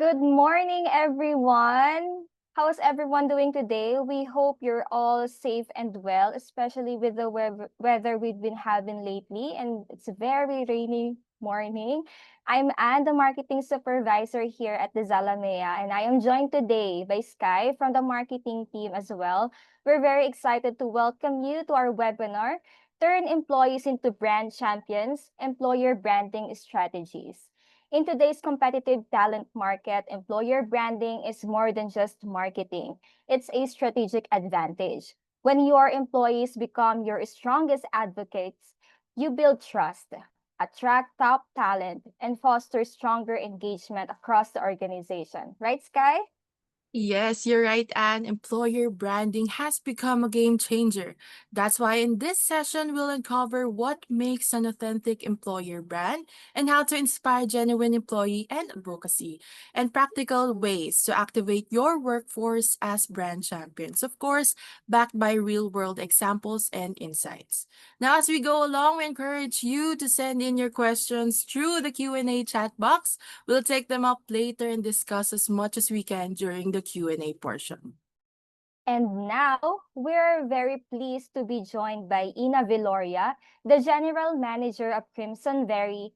Good morning, everyone. How's everyone doing today? We hope you're all safe and well, especially with the weather we've been having lately. And it's a very rainy morning. I'm Anne, the marketing supervisor here at the Zalamea, and I am joined today by Sky from the marketing team as well. We're very excited to welcome you to our webinar, Turn Employees into Brand Champions, Employer Branding Strategies. In today's competitive talent market, employer branding is more than just marketing. It's a strategic advantage. When your employees become your strongest advocates, you build trust, attract top talent, and foster stronger engagement across the organization. Right, Sky? Yes, you're right, Anne. Employer branding has become a game changer. That's why in this session, we'll uncover what makes an authentic employer brand and how to inspire genuine employee and advocacy, and practical ways to activate your workforce as brand champions. Of course, backed by real world examples and insights. Now, as we go along, we encourage you to send in your questions through the Q&A chat box. We'll take them up later and discuss as much as we can during the Q&A portion. And now, we're very pleased to be joined by Ina Viloria, the General Manager of Crimson Berry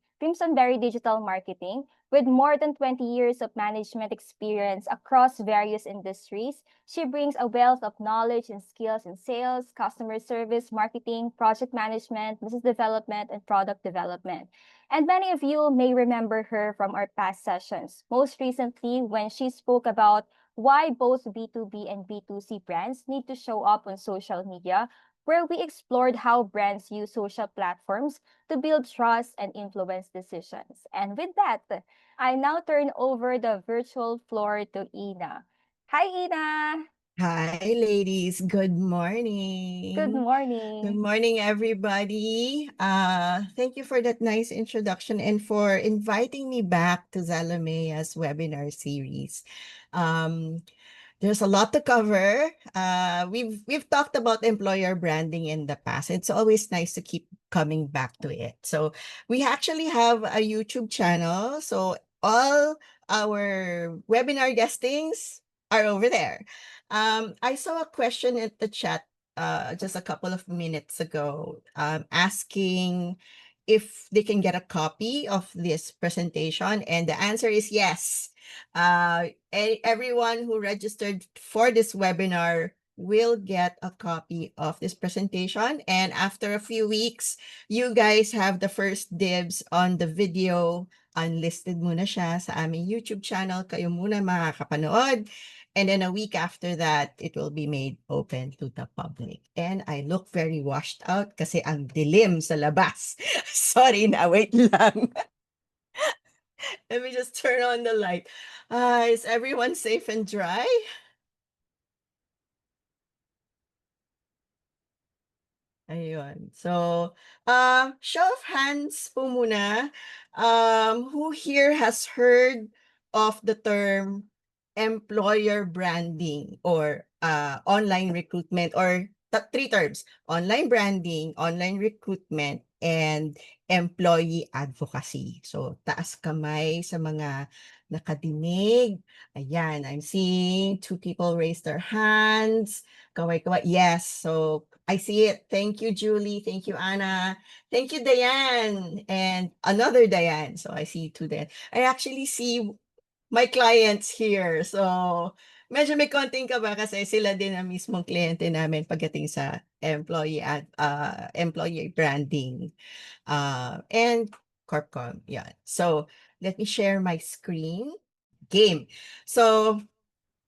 Digital Marketing. With more than 20 years of management experience across various industries, she brings a wealth of knowledge and skills in sales, customer service, marketing, project management, business development, and product development. And many of you may remember her from our past sessions, most recently when she spoke about why both B2B and B2C brands need to show up on social media, where we explored how brands use social platforms to build trust and influence decisions. And with that, I now turn over the virtual floor to Ina. Hi, Ina. Hi, ladies. Good Good morning. Good morning. morning, everybody. Thank you for that nice introduction and for inviting me back to Zalamea's webinar series. Um, there's a lot to cover. We've talked about employer branding in the past. It's always nice to keep coming back to it. So we actually have a YouTube channel. So all our webinar guestings are over there. I saw a question in the chat just a couple of minutes ago asking if they can get a copy of this presentation, and the answer is yes. Everyone who registered for this webinar will get a copy of this presentation, and after a few weeks, you guys have the first dibs on the video. Unlisted muna siya sa aming YouTube channel. Kayo muna makakapanood. And then a week after that, it will be made open to the public. And I look very washed out kasi ang dilim sa labas. Sorry na, wait lang. Let me just turn on the light. Is everyone safe and dry? Ayun. So, show of hands po muna. Who here has heard of the term employer branding or online recruitment, or three terms: online branding, online recruitment, and employee advocacy? So, taas kamay sa mga nakadinig. Ayan, I'm seeing two people raise their hands. Kaway-kaway. Yes. So I see it. Thank you, Julie. Thank you, Anna. Thank you, Diane. And another Diane. So I see two Diane. I actually see my clients here. So medyo may konting kaba kasi sila din ang mismong kliyente namin pagdating sa employee branding and CorpCom. Yeah. So let me share my screen. Game. So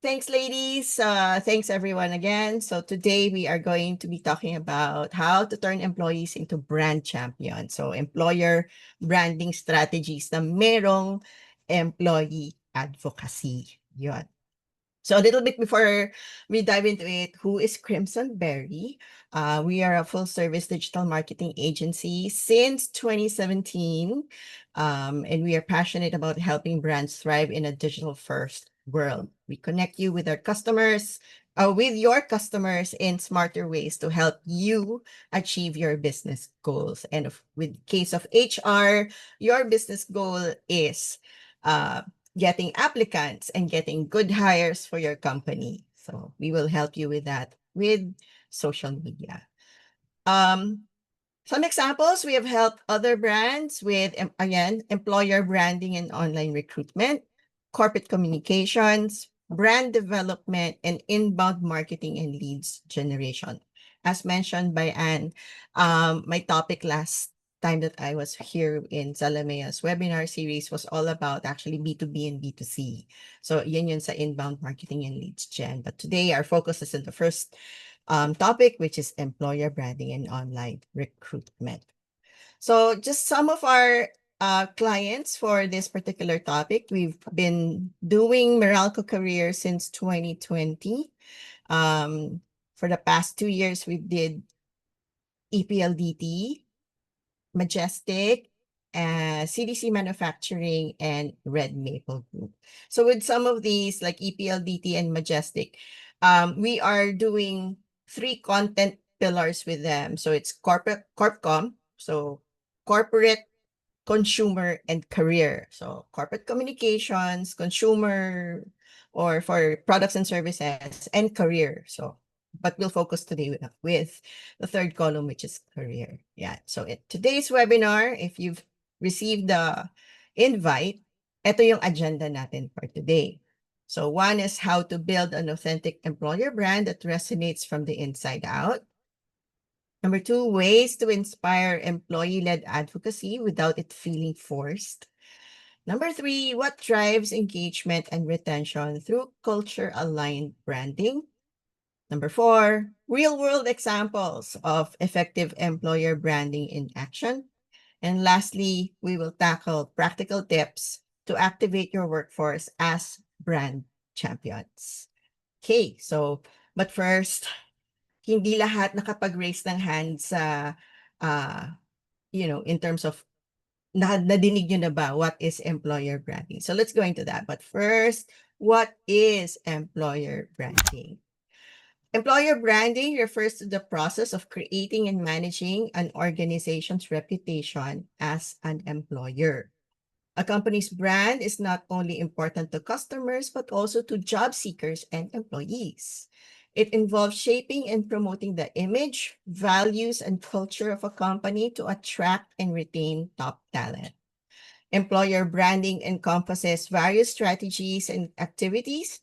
thanks, ladies. Thanks, everyone, again. So today we are going to be talking about how to turn employees into brand champions. So employer branding strategies na merong employee advocacy. Yun. So a little bit before we dive into it, who is Crimson Berry? We are a full-service digital marketing agency since 2017, and we are passionate about helping brands thrive in a digital-first world. We connect you with with your customers in smarter ways to help you achieve your business goals. And with case of HR, your business goal is getting applicants and getting good hires for your company. So we will help you with that with social media. Some examples, we have helped other brands with, again, employer branding and online recruitment, corporate communications, brand development, and inbound marketing and leads generation. As mentioned by Anne, my topic last time that I was here in Zalamea's webinar series was all about actually B2B and B2C. So yun sa inbound marketing and leads gen. But today our focus is in the first topic, which is employer branding and online recruitment. So just some of our clients for this particular topic. We've been doing Meralco Career since 2020. For the past 2 years, we did EPLDT, Majestic, CDC Manufacturing, and Red Maple Group. So with some of these, like EPLDT and Majestic, we are doing 3 content pillars with them. So it's corpcom, so corporate, consumer, and career. So corporate communications, consumer, or for products and services, and career. So, but we'll focus today with the third column, which is career. Yeah. So today's webinar, if you've received the invite, ito yung agenda natin for today. So one is how to build an authentic employer brand that resonates from the inside out. Number 2, ways to inspire employee-led advocacy without it feeling forced. Number 3, what drives engagement and retention through culture-aligned branding. Number 4, real-world examples of effective employer branding in action. And lastly, we will tackle practical tips to activate your workforce as brand champions. Okay, so, but first, hindi lahat nakapag-raise ng hand sa, in terms of, nadinig nyo na ba what is employer branding? So let's go into that. But first, what is employer branding? Employer branding refers to the process of creating and managing an organization's reputation as an employer. A company's brand is not only important to customers, but also to job seekers and employees. It involves shaping and promoting the image, values, and culture of a company to attract and retain top talent. Employer branding encompasses various strategies and activities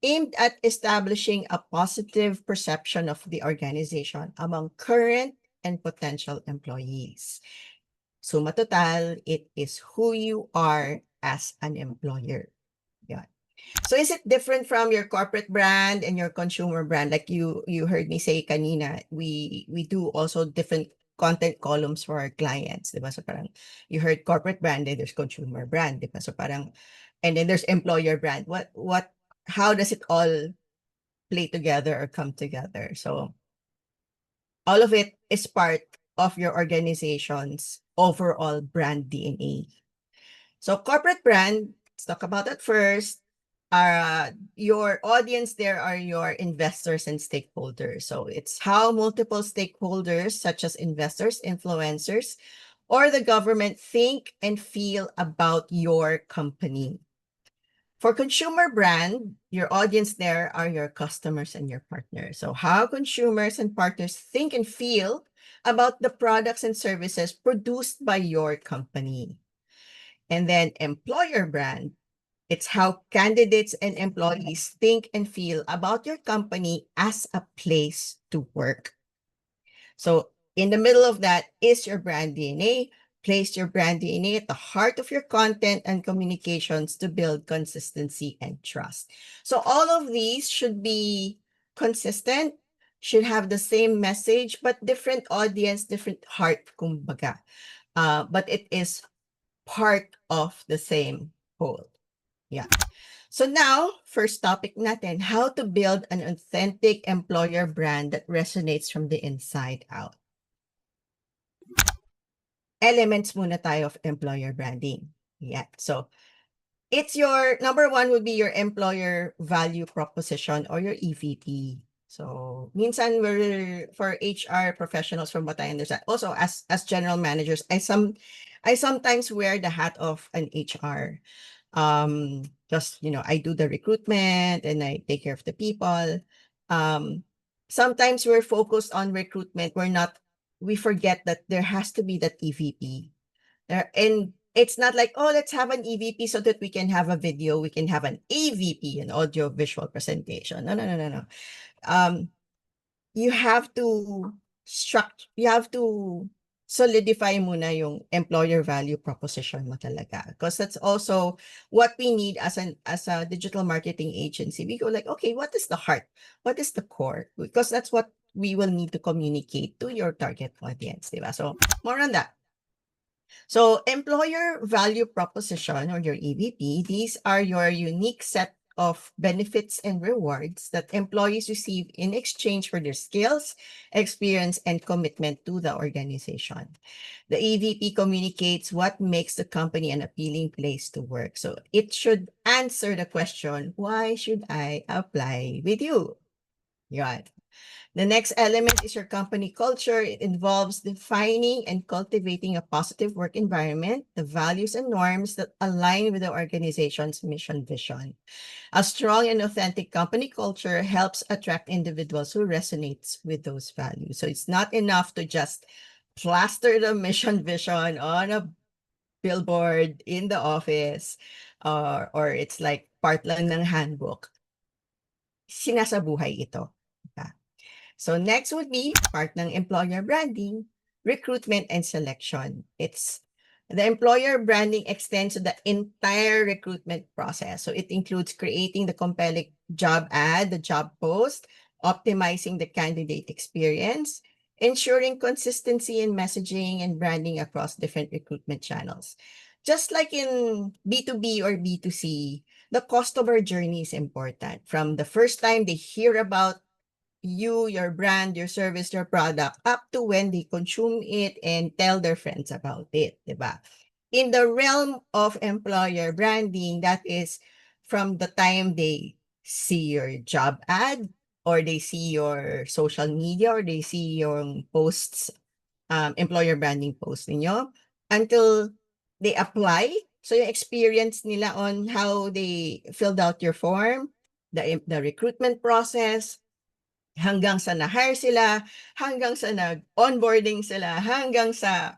aimed at establishing a positive perception of the organization among current and potential employees. Suma total, it is who you are as an employer. Yeah. So is it different from your corporate brand and your consumer brand? Like you heard me say kanina, we do also different content columns for our clients, diba? So parang you heard corporate brand, and there's consumer brand, diba? So parang, and then there's employer brand. How does it all play together or come together? So all of it is part of your organization's overall brand DNA. So corporate brand, let's talk about that first. Your audience there are your investors and stakeholders. So it's how multiple stakeholders, such as investors, influencers, or the government think and feel about your company. For consumer brand, your audience there are your customers and your partners. So how consumers and partners think and feel about the products and services produced by your company. And then employer brand, it's how candidates and employees think and feel about your company as a place to work. So in the middle of that is your brand DNA. Place your brand DNA at the heart of your content and communications to build consistency and trust. So all of these should be consistent, should have the same message, but different audience, different heart, kumbaga. But it is part of the same whole. Yeah. So now, first topic natin, how to build an authentic employer brand that resonates from the inside out. Elements muna tayo of employer branding. Yeah. So it's your number 1 would be your employer value proposition or your EVP. So minsan we're for HR professionals, from what I understand, also as general managers, I sometimes wear the hat of an HR. Just, I do the recruitment and I take care of the people. Sometimes we're focused on recruitment. We forget that there has to be that EVP. And it's not like, oh, let's have an EVP so that we can have a video, we can have an AVP, an audio visual presentation. No, no, no, no, no. You have to you have to solidify muna yung employer value proposition mo talaga. Because that's also what we need as a digital marketing agency. We go like, okay, what is the heart? What is the core? Because that's what we will need to communicate to your target audience, diba? So more on that. So employer value proposition or your EVP, these are your unique set of benefits and rewards that employees receive in exchange for their skills, experience, and commitment to the organization. The EVP communicates what makes the company an appealing place to work. So it should answer the question, why should I apply with you? Yan. The next element is your company culture. It involves defining and cultivating a positive work environment, the values and norms that align with the organization's mission vision. A strong and authentic company culture helps attract individuals who resonates with those values. So it's not enough to just plaster the mission vision on a billboard in the office, or it's like part lang ng handbook. Sinasabuhay ito. Diba? So next would be part ng employer branding, recruitment and selection. The employer branding extends to the entire recruitment process. So it includes creating the compelling job ad, the job post, optimizing the candidate experience, ensuring consistency in messaging and branding across different recruitment channels. Just like in B2B or B2C, the customer journey is important. From the first time they hear about you, your brand, your service, your product, up to when they consume it and tell their friends about it, diba? In the realm of employer branding, that is from the time they see your job ad, or they see your social media, or they see your posts, employer branding post ninyo, until they apply. So yung experience nila on how they filled out your form, the recruitment process, hanggang sa na-hire sila, hanggang sa nag-onboarding sila, hanggang sa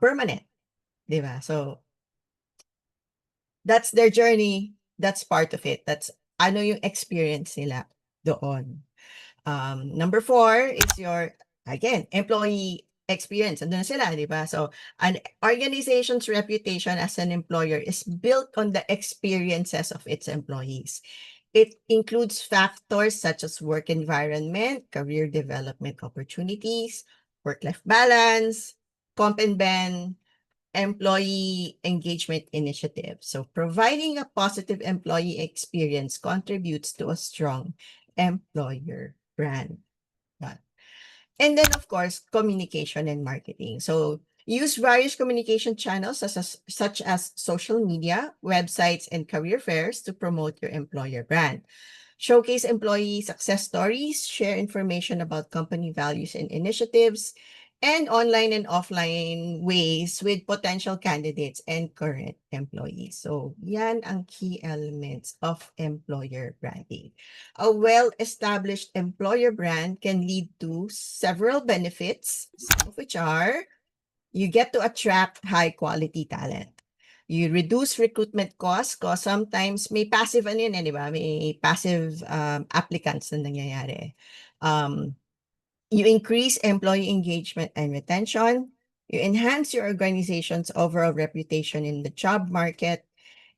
permanent, 'di ba? So that's their journey, that's part of it. That's ano yung experience nila doon. Number 4 is your, again, employee experience. Andun na sila, di ba? So, an organization's reputation as an employer is built on the experiences of its employees. It includes factors such as work environment, career development opportunities, work-life balance, comp and ben, employee engagement initiative. So providing a positive employee experience contributes to a strong employer brand. And then, of course, communication and marketing. So use various communication channels such as social media, websites, and career fairs to promote your employer brand. Showcase employee success stories, share information about company values and initiatives, and online and offline ways with potential candidates and current employees. So yan ang key elements of employer branding. A well-established employer brand can lead to several benefits, some of which are you get to attract high-quality talent. You reduce recruitment costs because sometimes may passive di ba? May passive applicants na nangyayari. You increase employee engagement and retention. You enhance your organization's overall reputation in the job market.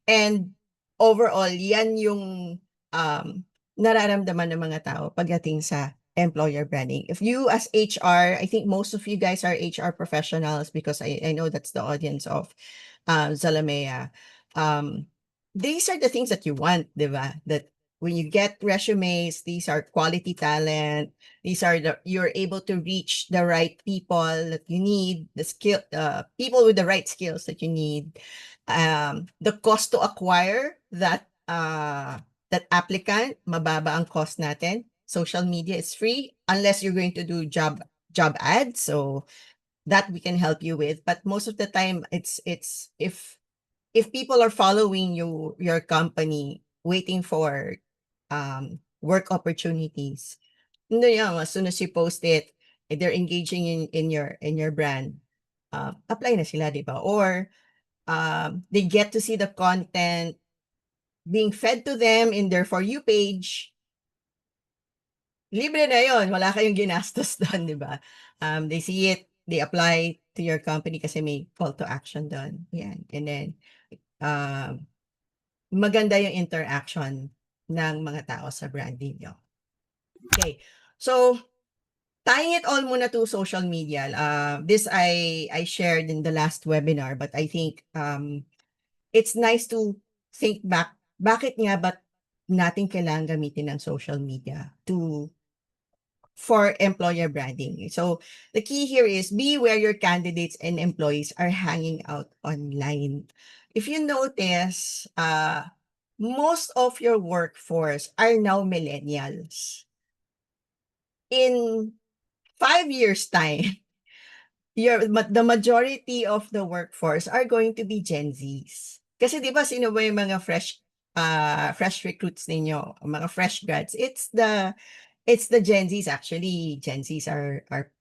And overall, yan yung nararamdaman ng mga tao pagdating sa employer branding. If you as HR, I think most of you guys are HR professionals because I know that's the audience of Zalamea. These are the things that you want, di ba? That when you get resumes, these are quality talent. These are you're able to reach the right people that you need, people with the right skills that you need. The cost to acquire that applicant, mababa ang cost natin. Social media is free unless you're going to do job ads. So that we can help you with. But most of the time, it's if people are following your company, waiting for work opportunities, no, yeah, as soon as you post it, they're engaging in your brand, apply na sila, di ba? Or they get to see the content being fed to them in their For You page. Libre na yon, wala kayong ginastos doon, di ba? They see it, they apply to your company kasi may call to action doon. Yan. And then, maganda yung interaction ng mga tao sa branding nyo. Okay. So, tying it all muna to social media. This I shared in the last webinar, but I think it's nice to think back. Bakit nga ba natin kailangan gamitin ng social media for employer branding? So the key here is be where your candidates and employees are hanging out online. If you notice, most of your workforce are now millennials. In 5 years' time, the majority of the workforce are going to be Gen Zs. Kasi 'di ba sino ba yung mga fresh recruits ninyo, mga fresh grads? It's the Gen Zs actually. Gen Zs are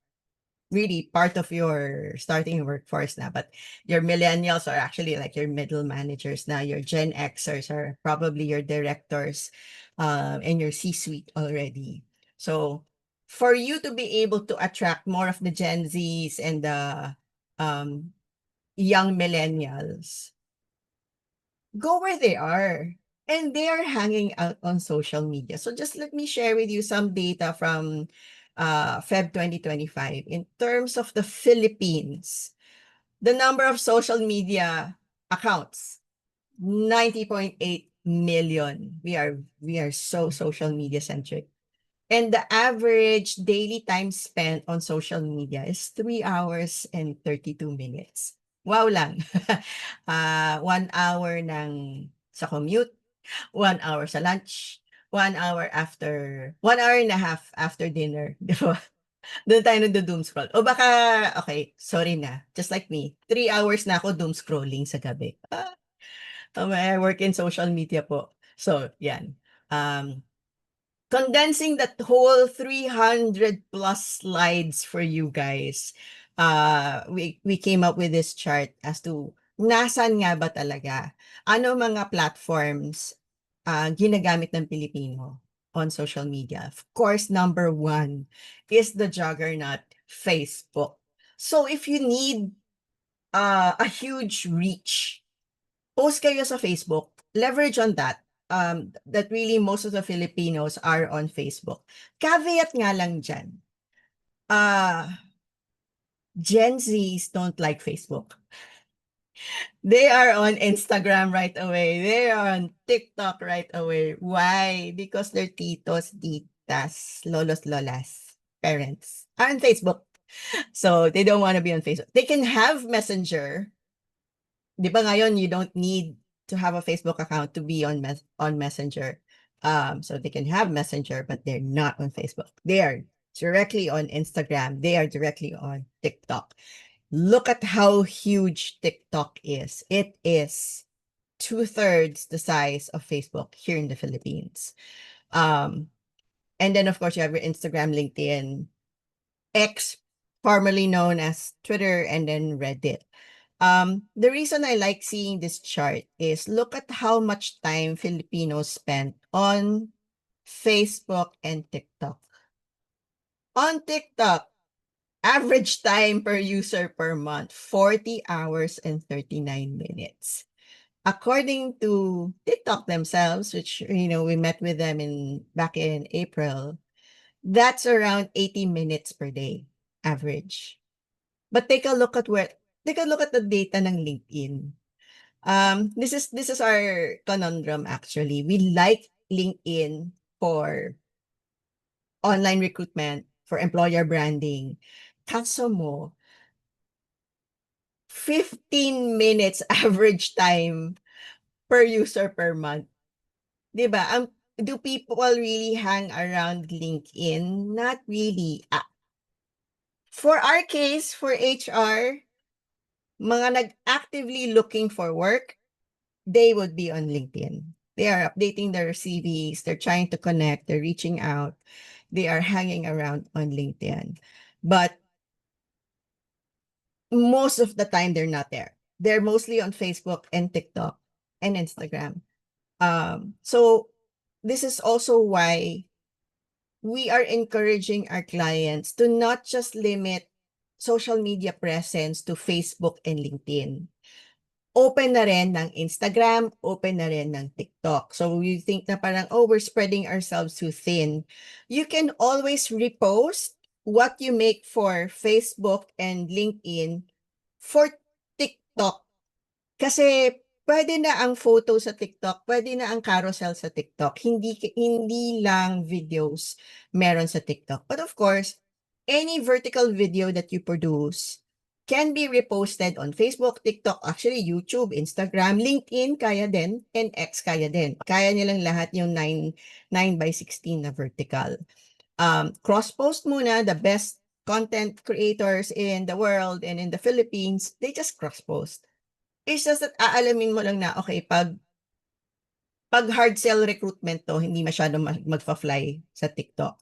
really part of your starting workforce now, but your millennials are actually like your middle managers now. Your Gen Xers are probably your directors, and your C-suite already. So for you to be able to attract more of the Gen Zs and the young millennials, go where they are. And they are hanging out on social media. So just let me share with you some data from Feb 2025 in terms of the Philippines. The number of social media accounts, 90.8 million. We are so social media centric. And the average daily time spent on social media is 3 hours and 32 minutes. Wow lang. 1 hour sa commute, 1 hour sa lunch, 1 hour after 1 hour and a half after dinner, 'di ba? Doon tayo nagdo-doom scroll. O baka, okay, sorry na, just like me, 3 hours na ako doom scrolling sa gabi. I work in social media po. So, yan. Condensing that whole 300 plus slides for you guys, we came up with this chart as to nasan nga ba talaga, ano mga platforms ginagamit ng Pilipino on social media. Of course, number one is the juggernaut, Facebook. So if you need a huge reach, post kayo sa Facebook, leverage on that. That really most of the Filipinos are on Facebook. Caveat nga lang dyan, Gen Zs don't like Facebook. They are on Instagram right away. They are on TikTok right away. Why? Because their titos, titas, lolos, lolas, parents are on Facebook. So they don't want to be on Facebook. They can have Messenger. Di ba ngayon, you don't need to have a Facebook account to be on Messenger. So they can have Messenger, but they're not on Facebook. They are directly on Instagram. They are directly on TikTok. Look at how huge TikTok is. It is 2/3 the size of Facebook here in the Philippines. And then of course you have your Instagram, LinkedIn, X, formerly known as Twitter, and then Reddit. The reason I like seeing this chart is look at how much time Filipinos spend on Facebook and TikTok. On TikTok, average time per user per month, 40 hours and 39 minutes. According to TikTok themselves, which we met with them back in April, that's around 80 minutes per day average. But take a look at the data ng LinkedIn. This is our conundrum actually. We like LinkedIn for online recruitment, for employer branding. Kaso mo, 15 minutes average time per user per month. 'Di ba? Do people really hang around LinkedIn? Not really. For our case, for HR, mga nag-actively looking for work, they would be on LinkedIn. They are updating their CVs, they're trying to connect, they're reaching out, they are hanging around on LinkedIn. But most of the time, they're not there. They're mostly on Facebook and TikTok and Instagram. So this is also why we are encouraging our clients to not just limit social media presence to Facebook and LinkedIn. Open na rin ng Instagram, open na rin ng TikTok. So you think na parang, oh, we're spreading ourselves too thin. You can always repost what you make for Facebook and LinkedIn for TikTok. Kasi pwede na ang photo sa TikTok, pwede na ang carousel sa TikTok. Hindi lang videos meron sa TikTok. But of course, any vertical video that you produce can be reposted on Facebook, TikTok, actually YouTube, Instagram, LinkedIn, kaya din, and X kaya din. Kaya nilang lahat yung 9x16 na vertical. Cross-post muna, the best content creators in the world and in the Philippines, they just cross-post. It's just that aalamin mo lang na, okay, pag hard sell recruitment to, hindi masyadong magfa-fly sa TikTok.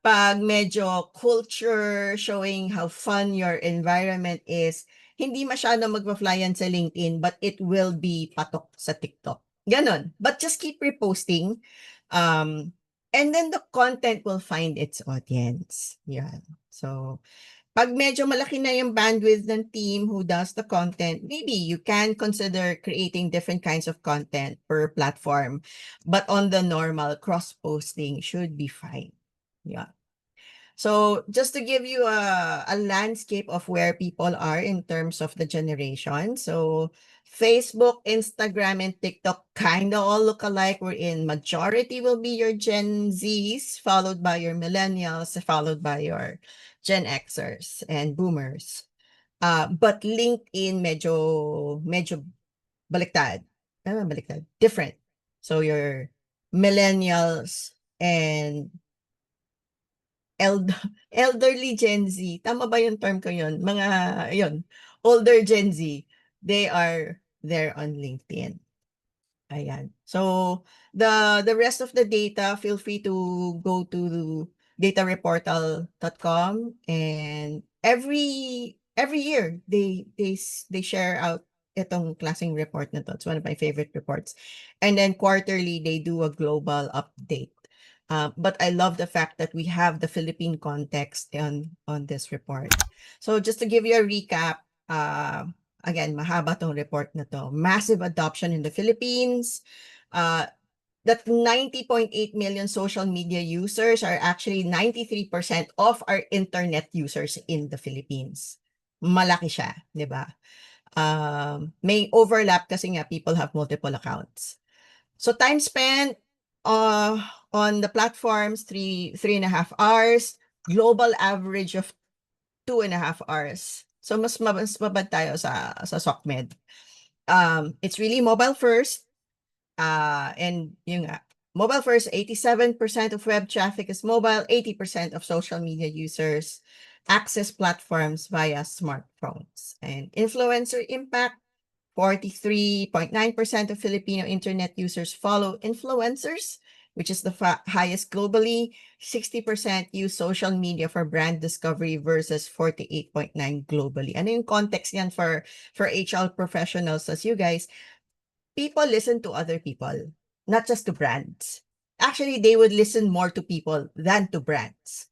Pag medyo culture, showing how fun your environment is, hindi masyadong magfa-fly yan sa LinkedIn, but it will be patok sa TikTok. Ganon. But just keep reposting. And then the content will find its audience. Yeah. So, pag medyo malaki na yung bandwidth ng team who does the content, maybe you can consider creating different kinds of content per platform. But on the normal, cross-posting should be fine. Yeah. So just to give you a landscape of where people are in terms of the generation. So Facebook, Instagram, and TikTok kind of all look alike. We're in majority will be your Gen Zs, followed by your millennials, followed by your Gen Xers and boomers. But LinkedIn medyo baliktad. Baliktad. Different. So your millennials and elderly Gen Z. Tama ba yung term ko yun? Mga, yun, older Gen Z. They are there on LinkedIn. Ayan. So, the rest of the data, feel free to go to datareportal.com, and every year they share out itong klaseng report na to. It's one of my favorite reports. And then quarterly they do a global update. But I love the fact that we have the Philippine context on this report. So just to give you a recap, again, mahaba tong report na to. Massive adoption in the Philippines. That 90.8 million social media users are actually 93% of our internet users in the Philippines. Malaki siya, di ba? May overlap kasi nga people have multiple accounts. So time spent on the platforms, 3.5 hours, global average of 2.5 hours. So mas mabad tayo sa SOCMED. It's really mobile first. And yung mobile first, 87% of web traffic is mobile, 80% of social media users access platforms via smartphones. And influencer impact, 43.9% of Filipino internet users follow influencers, which is the highest globally. 60% use social media for brand discovery versus 48.9% globally. Ano yung context yan for HR professionals as you guys? People listen to other people, not just to brands. Actually, they would listen more to people than to brands.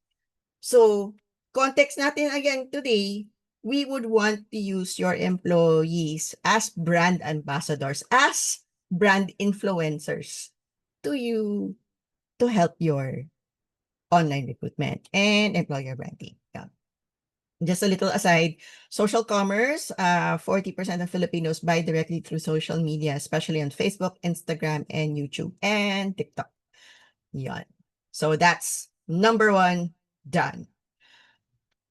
So, context natin again today, we would want to use your employees as brand ambassadors, as brand influencers to help your online recruitment and employer branding. Yeah. Just a little aside, social commerce, 40% of Filipinos buy directly through social media, especially on Facebook, Instagram, and YouTube, and TikTok. Yan. So that's number 1 done.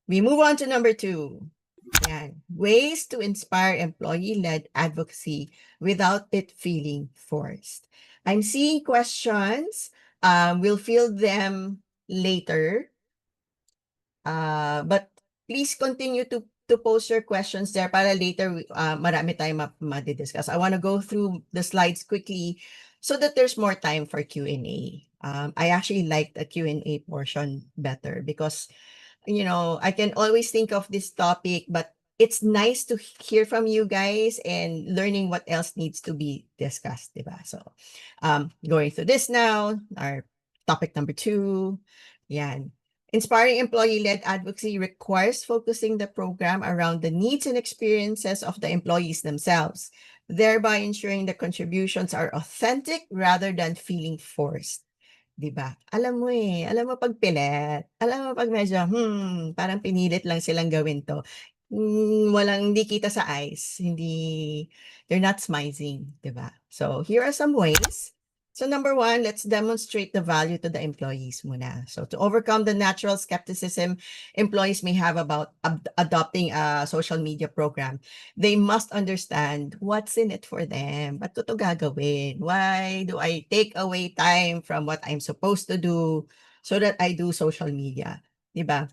We move on to number 2. Yan. Ways to inspire employee-led advocacy without it feeling forced. I'm seeing questions. We'll field them later. But please continue to post your questions there para later marami tayong ma-discuss. I want to go through the slides quickly so that there's more time for Q&A. I actually like the Q&A portion better because I can always think of this topic, but it's nice to hear from you guys and learning what else needs to be discussed, diba? So, going through this now, our topic number 2, yan. Inspiring employee-led advocacy requires focusing the program around the needs and experiences of the employees themselves, thereby ensuring the contributions are authentic rather than feeling forced. 'Di ba? Alam mo 'pag pilit, alam mo 'pag medyo, parang pinilit lang silang gawin 'to, walang hindi kita sa eyes, they're not smizing, 'di ba? So, here are some ways. So, number 1, let's demonstrate the value to the employees muna. So, to overcome the natural skepticism employees may have about adopting a social media program, they must understand what's in it for them. Ba't ko 'to gagawin? Why do I take away time from what I'm supposed to do so that I do social media, 'di ba?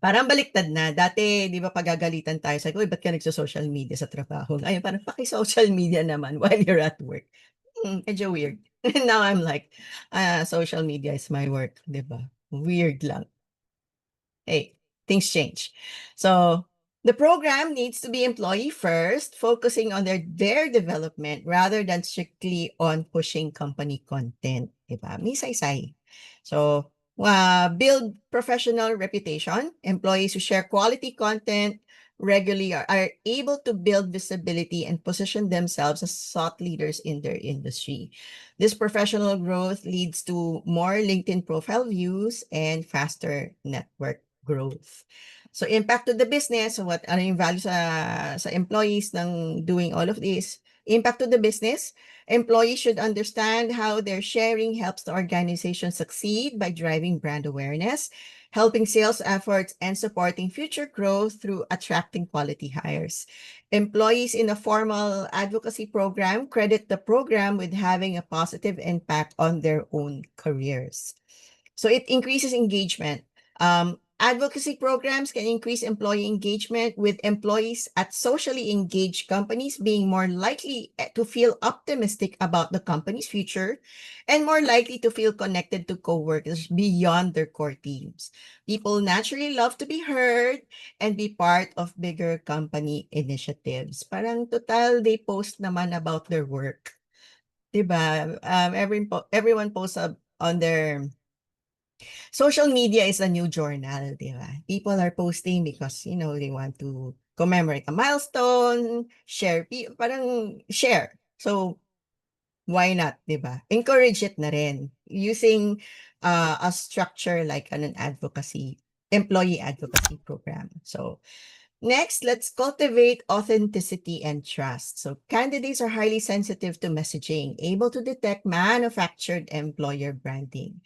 Parang baliktad na. Dati 'di ba pagagalitan tayo, sabi ko, "Uy, ba't ka nagso-social media sa trabaho?" Ngayon parang paki-social media naman while you're at work. Medyo weird. Now I'm like, social media is my work, 'di ba? Weird lang. Hey, things change. So the program needs to be employee first, focusing on their development rather than strictly on pushing company content. Diba? May say. So build professional reputation. Employees who share quality content regularly are able to build visibility and position themselves as thought leaders in their industry. This professional growth leads to more LinkedIn profile views and faster network growth. So impact to the business, so ano yung value sa employees ng doing all of this? Impact to the business, employees should understand how their sharing helps the organization succeed by driving brand awareness, helping sales efforts, and supporting future growth through attracting quality hires. Employees in a formal advocacy program credit the program with having a positive impact on their own careers. So it increases engagement. Advocacy programs can increase employee engagement, with employees at socially engaged companies being more likely to feel optimistic about the company's future and more likely to feel connected to coworkers beyond their core teams. People naturally love to be heard and be part of bigger company initiatives. Parang total, they post naman about their work. Diba? Everyone posts on their social media is a new journal, di ba? People are posting because, they want to commemorate a milestone, parang share. So, why not, di ba? Encourage it na rin using a structure like an employee advocacy program. So, next, let's cultivate authenticity and trust. So candidates are highly sensitive to messaging, able to detect manufactured employer branding.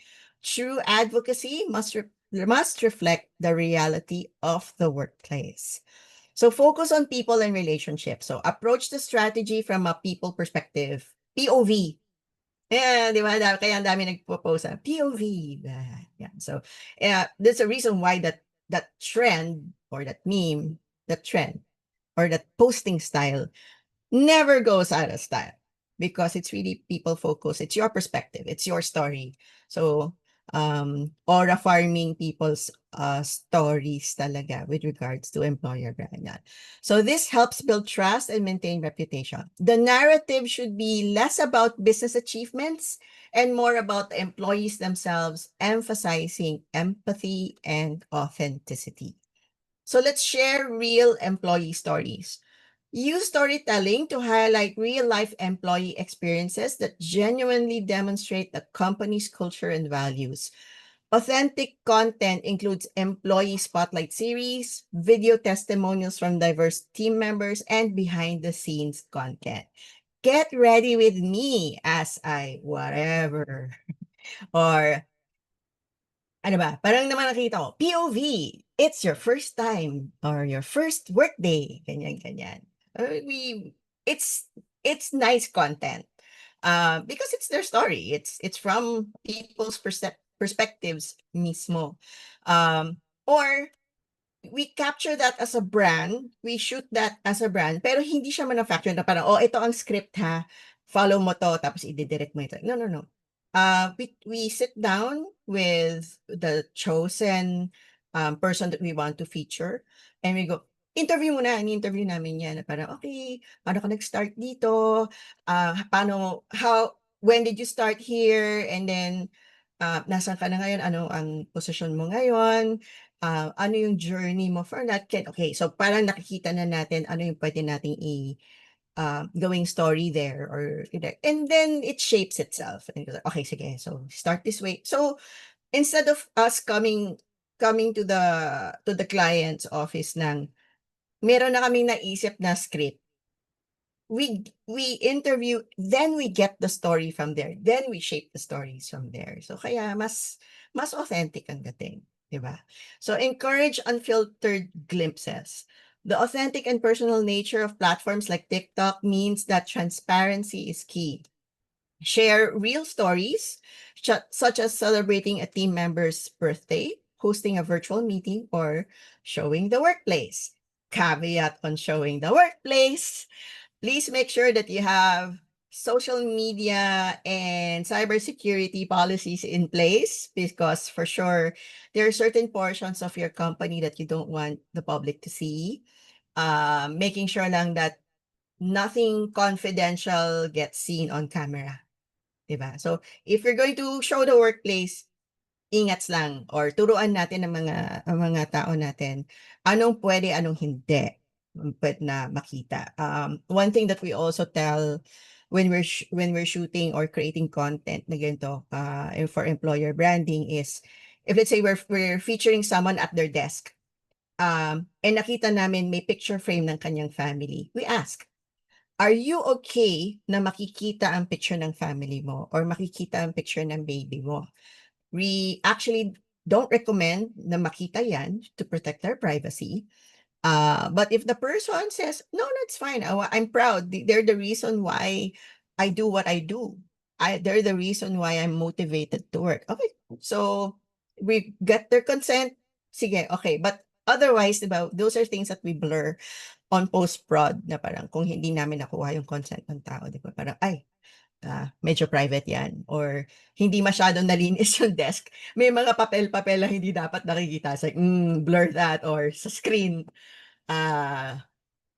True advocacy must reflect the reality of the workplace. So focus on people and relationships. So approach the strategy from a people perspective, POV. Yeah, di ba? Kaya ang dami nagpo-post POV. Yeah. So there's a reason why that trend or that meme, that trend or that posting style never goes out of style because it's really people focused. It's your perspective. It's your story. So, aura farming people's stories talaga with regards to employer brand. Yan. So this helps build trust and maintain reputation. The narrative should be less about business achievements and more about the employees themselves, emphasizing empathy and authenticity. So let's share real employee stories. Use storytelling to highlight real-life employee experiences that genuinely demonstrate the company's culture and values. Authentic content includes employee spotlight series, video testimonials from diverse team members, and behind-the-scenes content. Get ready with me as I whatever. Or ano ba, parang naman nakita ko, POV, it's your first time or your first workday, ganyan. It's nice content because it's their story. It's from people's perspectives mismo. Or we capture that as a brand, we shoot that as a brand, pero hindi siya manufactured na parang, oh, ito ang script ha, follow mo to, tapos i-direct mo ito. No, no, no. We sit down with the chosen person that we want to feature, and we go, interview mo na, in-interview namin yan, na parang, okay, paano ka nag-start dito? When did you start here? And then, nasaan ka na ngayon? Ano ang posisyon mo ngayon? Ano yung journey mo for that kid? Okay, so parang nakikita na natin ano yung pwede nating going story there or and then it shapes itself. And you're like, okay, sige, so start this way. So instead of us coming to the client's office ng meron na kaming naisip na script, we interview, then we get the story from there, then we shape the stories from there. So kaya mas authentic ang dating, di ba? So encourage unfiltered glimpses. The authentic and personal nature of platforms like TikTok means that transparency is key. Share real stories, such as celebrating a team member's birthday, hosting a virtual meeting, or showing the workplace. Caveat on showing the workplace: please make sure that you have social media and cybersecurity policies in place, because for sure there are certain portions of your company that you don't want the public to see. Making sure lang that nothing confidential gets seen on camera. Diba? So if you're going to show the workplace, ingats lang, or turuan natin ang mga tao natin anong pwede, anong hindi pwede na makita. One thing that we also tell when we're shooting or creating content na ganito for employer branding is, if let's say we're featuring someone at their desk, and nakita namin may picture frame ng kanyang family, we ask, are you okay na makikita ang picture ng family mo or makikita ang picture ng baby mo? We actually don't recommend na makita yan to protect their privacy. But if the person says, no, that's fine, I'm proud, they're the reason why I do what I do. They're the reason why I'm motivated to work. Okay, so we get their consent, sige, okay. But otherwise, diba, those are things that we blur on post-prod na parang kung hindi namin nakuha yung consent ng tao, di ba? Parang, ay, medyo private yan, or hindi masyadong nalinis yung desk. May mga papel-papel na hindi dapat nakikita. It's like, blur that, or sa screen, ang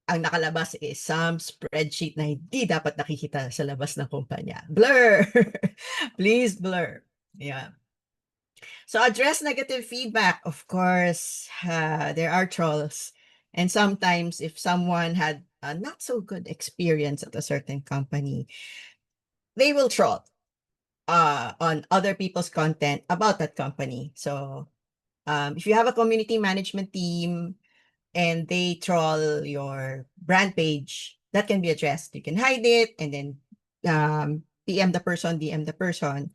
nakalabas is some spreadsheet na hindi dapat nakikita sa labas ng kumpanya. Blur! Please blur. Yeah. So address negative feedback. Of course, there are trolls. And sometimes if someone had a not so good experience at a certain company, they will troll on other people's content about that company. So if you have a community management team and they troll your brand page, that can be addressed. You can hide it and then DM the person.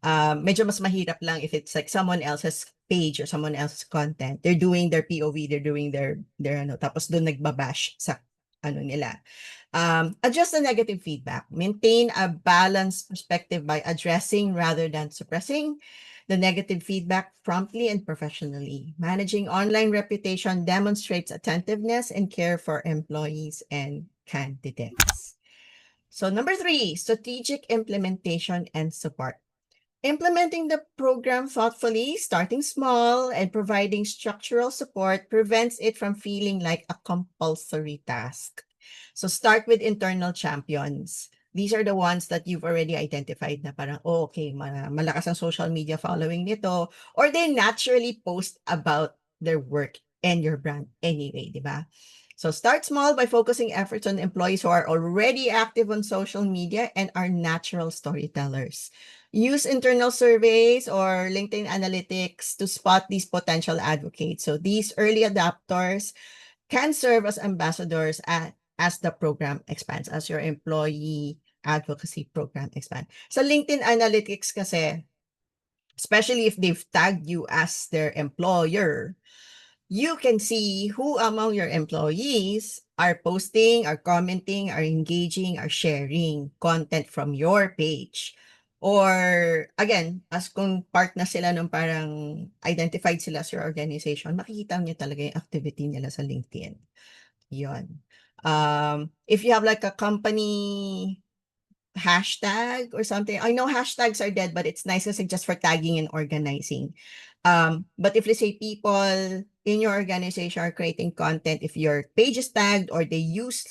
Medyo mas mahirap lang if it's like someone else's page or someone else's content. They're doing their POV, they're doing their ano, tapos doon nagbabash sa ano nila. Address the negative feedback. Maintain a balanced perspective by addressing rather than suppressing the negative feedback promptly and professionally. Managing online reputation demonstrates attentiveness and care for employees and candidates. So number 3, strategic implementation and support. Implementing the program thoughtfully, starting small, and providing structural support prevents it from feeling like a compulsory task. So start with internal champions. These are the ones that you've already identified na parang, oh, okay, malakas ang social media following nito, or they naturally post about their work and your brand anyway, di ba? So start small by focusing efforts on employees who are already active on social media and are natural storytellers. Use internal surveys or LinkedIn analytics to spot these potential advocates. So these early adopters can serve as ambassadors as the program expands, as your employee advocacy program expands. So LinkedIn analytics kasi, especially if they've tagged you as their employer, you can see who among your employees are posting, are commenting, are engaging, are sharing content from your page. Or again, as kung part na sila nung parang identified sila sa your organization, makikita niyo talaga yung activity nila sa LinkedIn. Yun. If you have like a company hashtag or something, I know hashtags are dead, but it's nice kasi just for tagging and organizing. But if let's say people in your organization are creating content, if your page is tagged or they use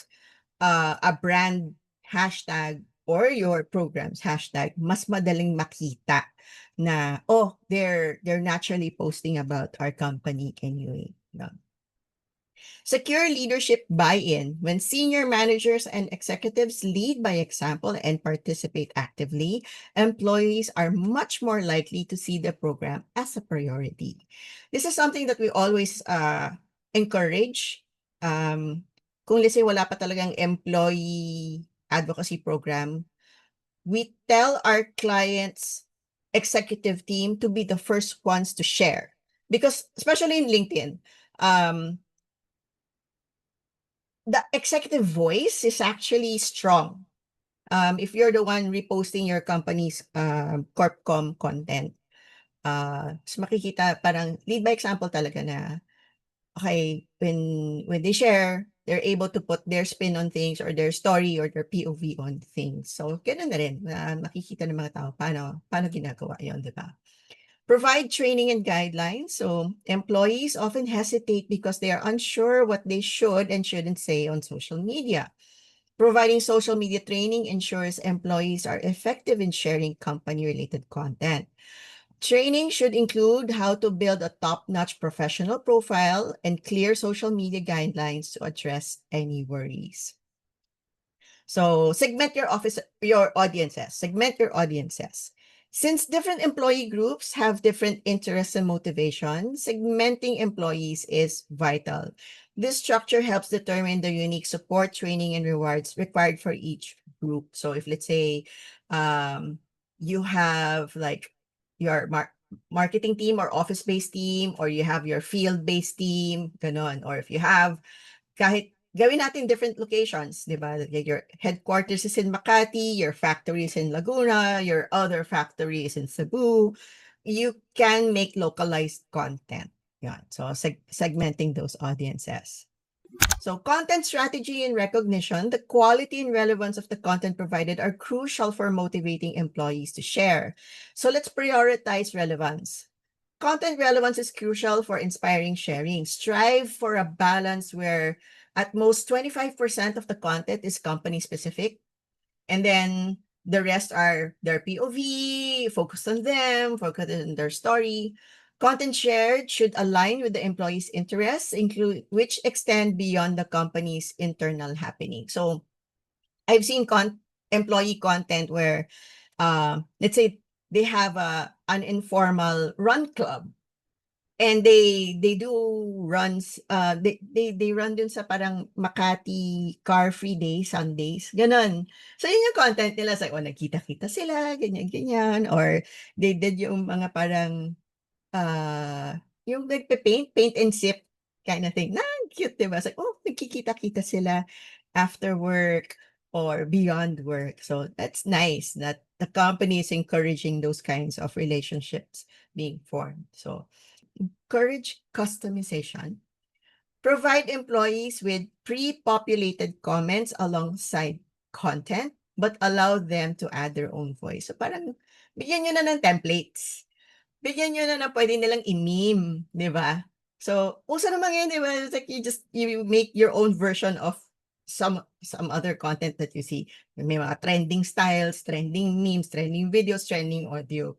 a brand hashtag or your program's hashtag, mas madaling makita na, oh, they're naturally posting about our company anyway. No? Secure leadership buy-in. When senior managers and executives lead by example and participate actively, employees are much more likely to see the program as a priority. This is something that we always encourage. Kung let's say wala pa talagang employee advocacy program, we tell our clients' executive team to be the first ones to share. Because especially in LinkedIn, the executive voice is actually strong. If you're the one reposting your company's CorpCom content, so makikita parang lead by example talaga na, okay, when they share, they're able to put their spin on things or their story or their POV on things. So, ganun na rin, makikita ng mga tao paano ginagawa yun, di ba? Provide training and guidelines. So employees often hesitate because they are unsure what they should and shouldn't say on social media. Providing social media training ensures employees are effective in sharing company-related content. Training should include how to build a top-notch professional profile and clear social media guidelines to address any worries. So segment your audiences. Segment your audiences. Since different employee groups have different interests and motivations, segmenting employees is vital. This structure helps determine the unique support, training, and rewards required for each group. So if let's say you have like your marketing team or office-based team, or you have your field-based team, ganon. Or if you have kahit gawin natin different locations, di ba? Your headquarters is in Makati, your factory is in Laguna, your other factory is in Cebu. You can make localized content. Yeah. So segmenting those audiences. So content strategy and recognition, the quality and relevance of the content provided are crucial for motivating employees to share. So let's prioritize relevance. Content relevance is crucial for inspiring sharing. Strive for a balance where at most 25% of the content is company specific. And then the rest are their POV, focused on them, focused on their story. Content shared should align with the employee's interests, which extend beyond the company's internal happening. So I've seen employee content where, let's say they have an informal run club. And they do runs, they run dun sa parang Makati Car Free Day, Sundays, ganon. So yun yung content nila, sa nagkita-kita sila, ganyan-ganyan, or they did yung mga parang, yung paint and sip kind of thing. Na, cute, diba? It's like, oh, nagkikita-kita sila after work or beyond work. So that's nice that the company is encouraging those kinds of relationships being formed. So encourage customization. Provide employees with pre-populated comments alongside content, but allow them to add their own voice. So parang bigyan nyo na ng templates. Bigyan nyo na pwede nilang i-meme, di ba? So, uso naman ngayon, di ba? It's like you make your own version of some other content that you see. May mga trending styles, trending memes, trending videos, trending audio.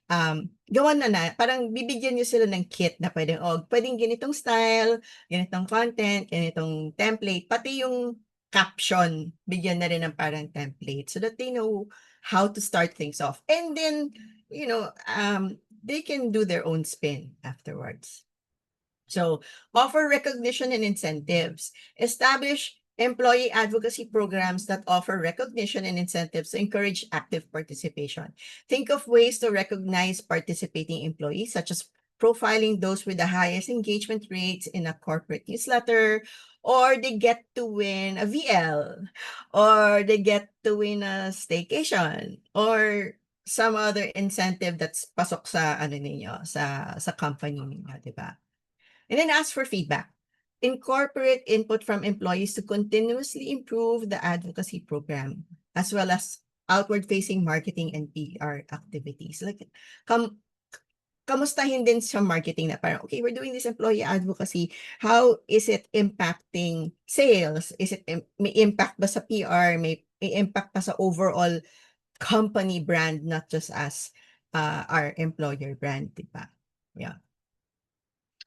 Gawan na, parang bibigyan niyo sila ng kit na pwedeng ganitong style, ganitong content, ganitong template, pati yung caption, bigyan na rin ng parang template so that they know how to start things off. And then, they can do their own spin afterwards. So, offer recognition and incentives. Establish employee advocacy programs that offer recognition and incentives to encourage active participation. Think of ways to recognize participating employees, such as profiling those with the highest engagement rates in a corporate newsletter, or they get to win a VL, or they get to win a staycation, or some other incentive that's pasok sa ano ninyo, sa company ninyo, 'di ba? And then ask for feedback. Incorporate input from employees to continuously improve the advocacy program, as well as outward-facing marketing and PR activities. Like, kamustahin din sa marketing na parang, okay, we're doing this employee advocacy. How is it impacting sales? Is it may impact ba sa PR? May impact pa sa overall company brand, not just as our employer brand, di ba? Yeah.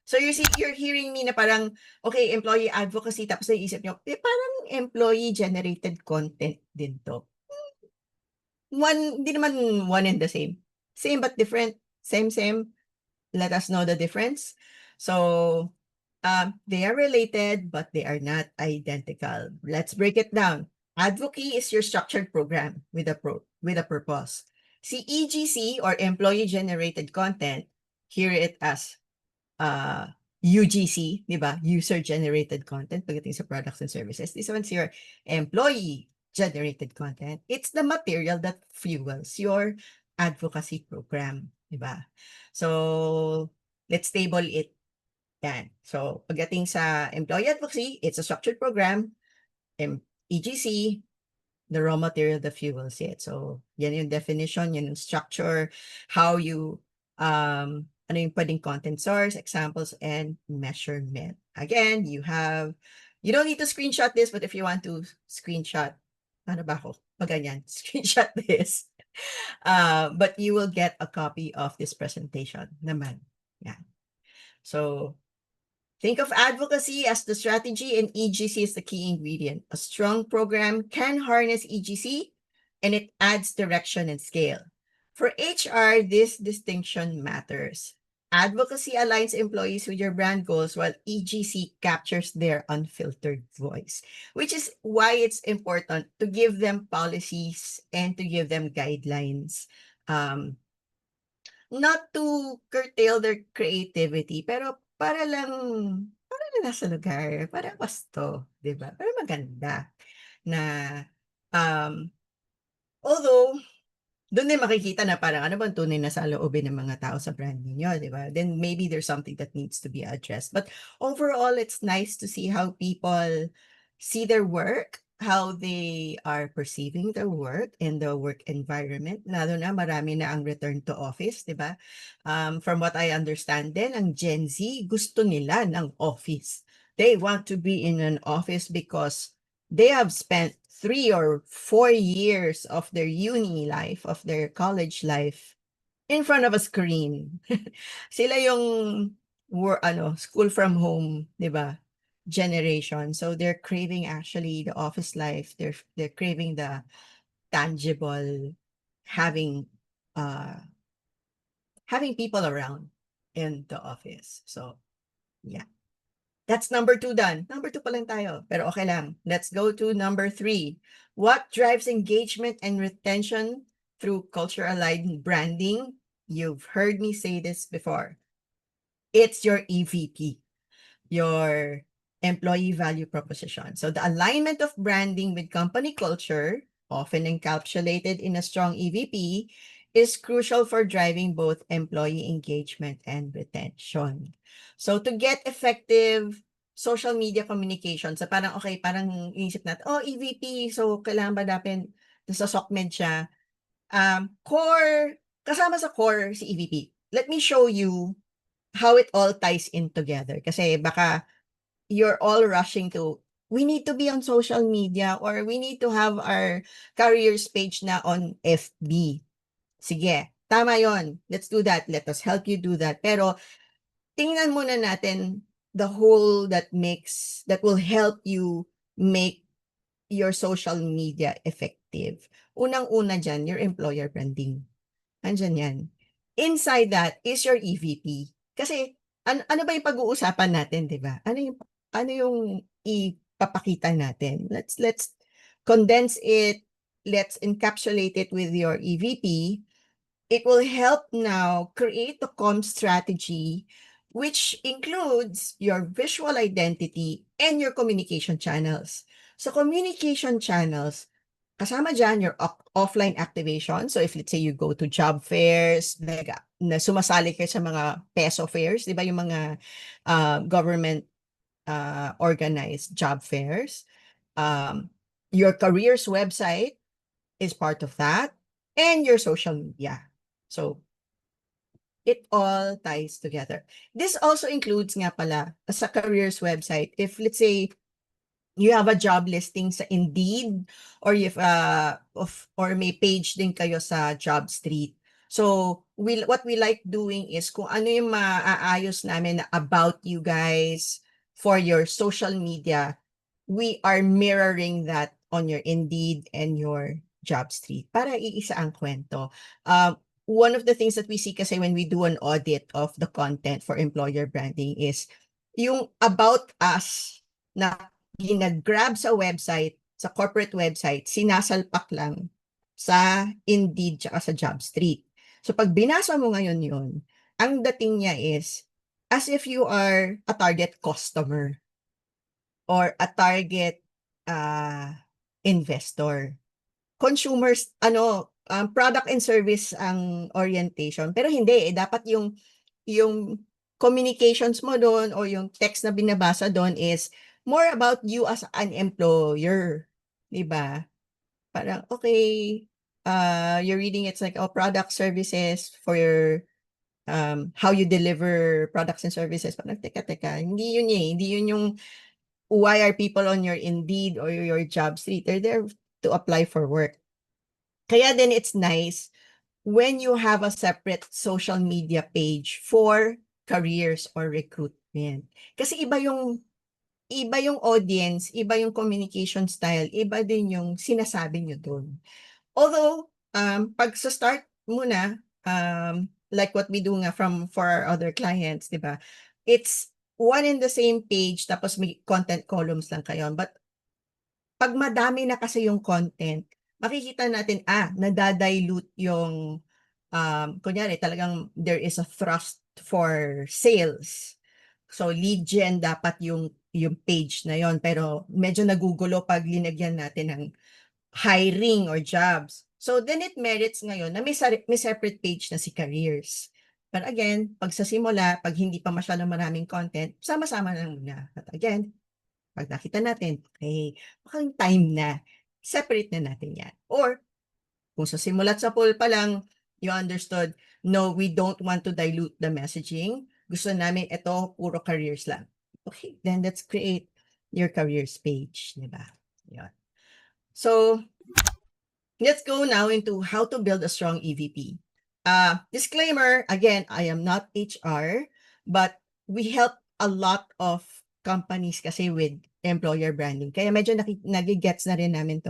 So you're hearing me na parang, okay, employee advocacy, tapos naisip nyo, parang employee-generated content din to. Hindi naman one and the same. Same but different. Same. Let us know the difference. So, they are related, but they are not identical. Let's break it down. Advocacy is your structured program with a purpose. See, EGC or employee-generated content, hear it as UGC, di ba? User-generated content pagdating sa products and services. This one's your employee-generated content. It's the material that fuels your advocacy program, di ba? So, let's table it. Yan. So, pagdating sa employee advocacy, it's a structured program. EGC, the raw material that fuels it. So, yan yung definition, yan yung structure, how you, ano yung pwedeng content source, examples, and measurement. Again, you don't need to screenshot this, but if you want to screenshot, ano ba ako? Maganyan, screenshot this. But you will get a copy of this presentation naman. Yeah. So, think of advocacy as the strategy and EGC is the key ingredient. A strong program can harness EGC and it adds direction and scale. For HR, this distinction matters. Advocacy aligns employees with your brand goals while EGC captures their unfiltered voice, which is why it's important to give them policies and to give them guidelines. Not to curtail their creativity, pero para lang nasa lugar, para wasto, 'di ba? Para maganda na, although doon din makikita na parang ano bang tunay na saloobin ng mga tao sa brand ninyo, 'di ba? Then maybe there's something that needs to be addressed. But overall, it's nice to see how people see their work, how they are perceiving their work and the work environment. Lalo na marami na ang return to office, 'di ba? From what I understand din, ang Gen Z gusto nila ng office. They want to be in an office because they have spent 3 or 4 years of their uni life, of their college life, in front of a screen. Sila yung school from home, 'di ba? Generation. So they're craving actually the office life. They're craving the tangible, having people around in the office. So yeah. That's number 2 done. Number 2 pa lang tayo, pero okay lang. Let's go to number 3. What drives engagement and retention through culture-aligned branding? You've heard me say this before. It's your EVP, your employee value proposition. So the alignment of branding with company culture, often encapsulated in a strong EVP, is crucial for driving both employee engagement and retention. So to get effective social media communication, so parang okay, parang inisip natin, EVP, so kailangan ba natin sa SOCMED siya? Core, kasama sa core si EVP. Let me show you how it all ties in together. Kasi baka you're all rushing to, we need to be on social media or we need to have our careers page na on FB. Sige, tama yon. Let's do that. Let us help you do that. Pero tingnan muna natin the whole that will help you make your social media effective. Unang-una dyan, your employer branding. Andyan yan. Inside that is your EVP. Kasi ano ba yung pag-uusapan natin, 'di ba? Ano yung ipapakita natin? Let's condense it. Let's encapsulate it with your EVP. It will help now create a comm strategy which includes your visual identity and your communication channels. So communication channels, kasama dyan your offline activation. So if let's say you go to job fairs, like, na sumasali kayo sa mga peso fairs, di ba yung mga government organized job fairs. Your careers website is part of that, and your social media. So it all ties together. This also includes nga pala sa careers website. If let's say you have a job listing sa Indeed, or if or may page din kayo sa JobStreet. So what we like doing is kung ano yung maaayos namin na about you guys for your social media, we are mirroring that on your Indeed and your JobStreet para iisa ang kwento. One of the things that we see kasi when we do an audit of the content for employer branding is yung about us na ginagrab sa website, sa corporate website, sinasalpak lang sa Indeed tsaka sa JobStreet. So pag binasa mo ngayon yun, ang dating niya is as if you are a target customer or a target investor. Consumers, product and service ang orientation. Pero hindi, dapat yung communications mo doon or yung text na binabasa doon is more about you as an employer. Diba? Parang, okay, you're reading it's like, product services for your, how you deliver products and services. Parang, teka, hindi yun hindi yun yung why are people on your Indeed or your JobStreet? They're there to apply for work. Kaya din it's nice when you have a separate social media page for careers or recruitment. Kasi iba yung audience, iba yung communication style, iba din yung sinasabi nyo dun. Although, pag sa start muna, like what we do nga for our other clients, di ba? It's one in the same page, tapos may content columns lang kayo. But pag madami na kasi yung content, makikita natin, nadadilute yung, kunyari, talagang there is a thrust for sales. So, lead gen dapat yung page na yon, pero medyo nagugulo pag linagyan natin ng hiring or jobs. So, then it merits ngayon na may separate page na si careers. But again, pag sa simula, pag hindi pa masyadong maraming content, sama-sama na muna. But again, pag nakita natin, okay, mukhang time na, separate na natin yan. Or, kung sa simula't sa poll pa lang, you understood, no, we don't want to dilute the messaging. Gusto namin ito, puro careers lang. Okay, then let's create your careers page, di ba? Yan. So, let's go now into how to build a strong EVP. Disclaimer, again, I am not HR, but we help a lot of companies kasi with employer branding. Kaya medyo nagigets na rin namin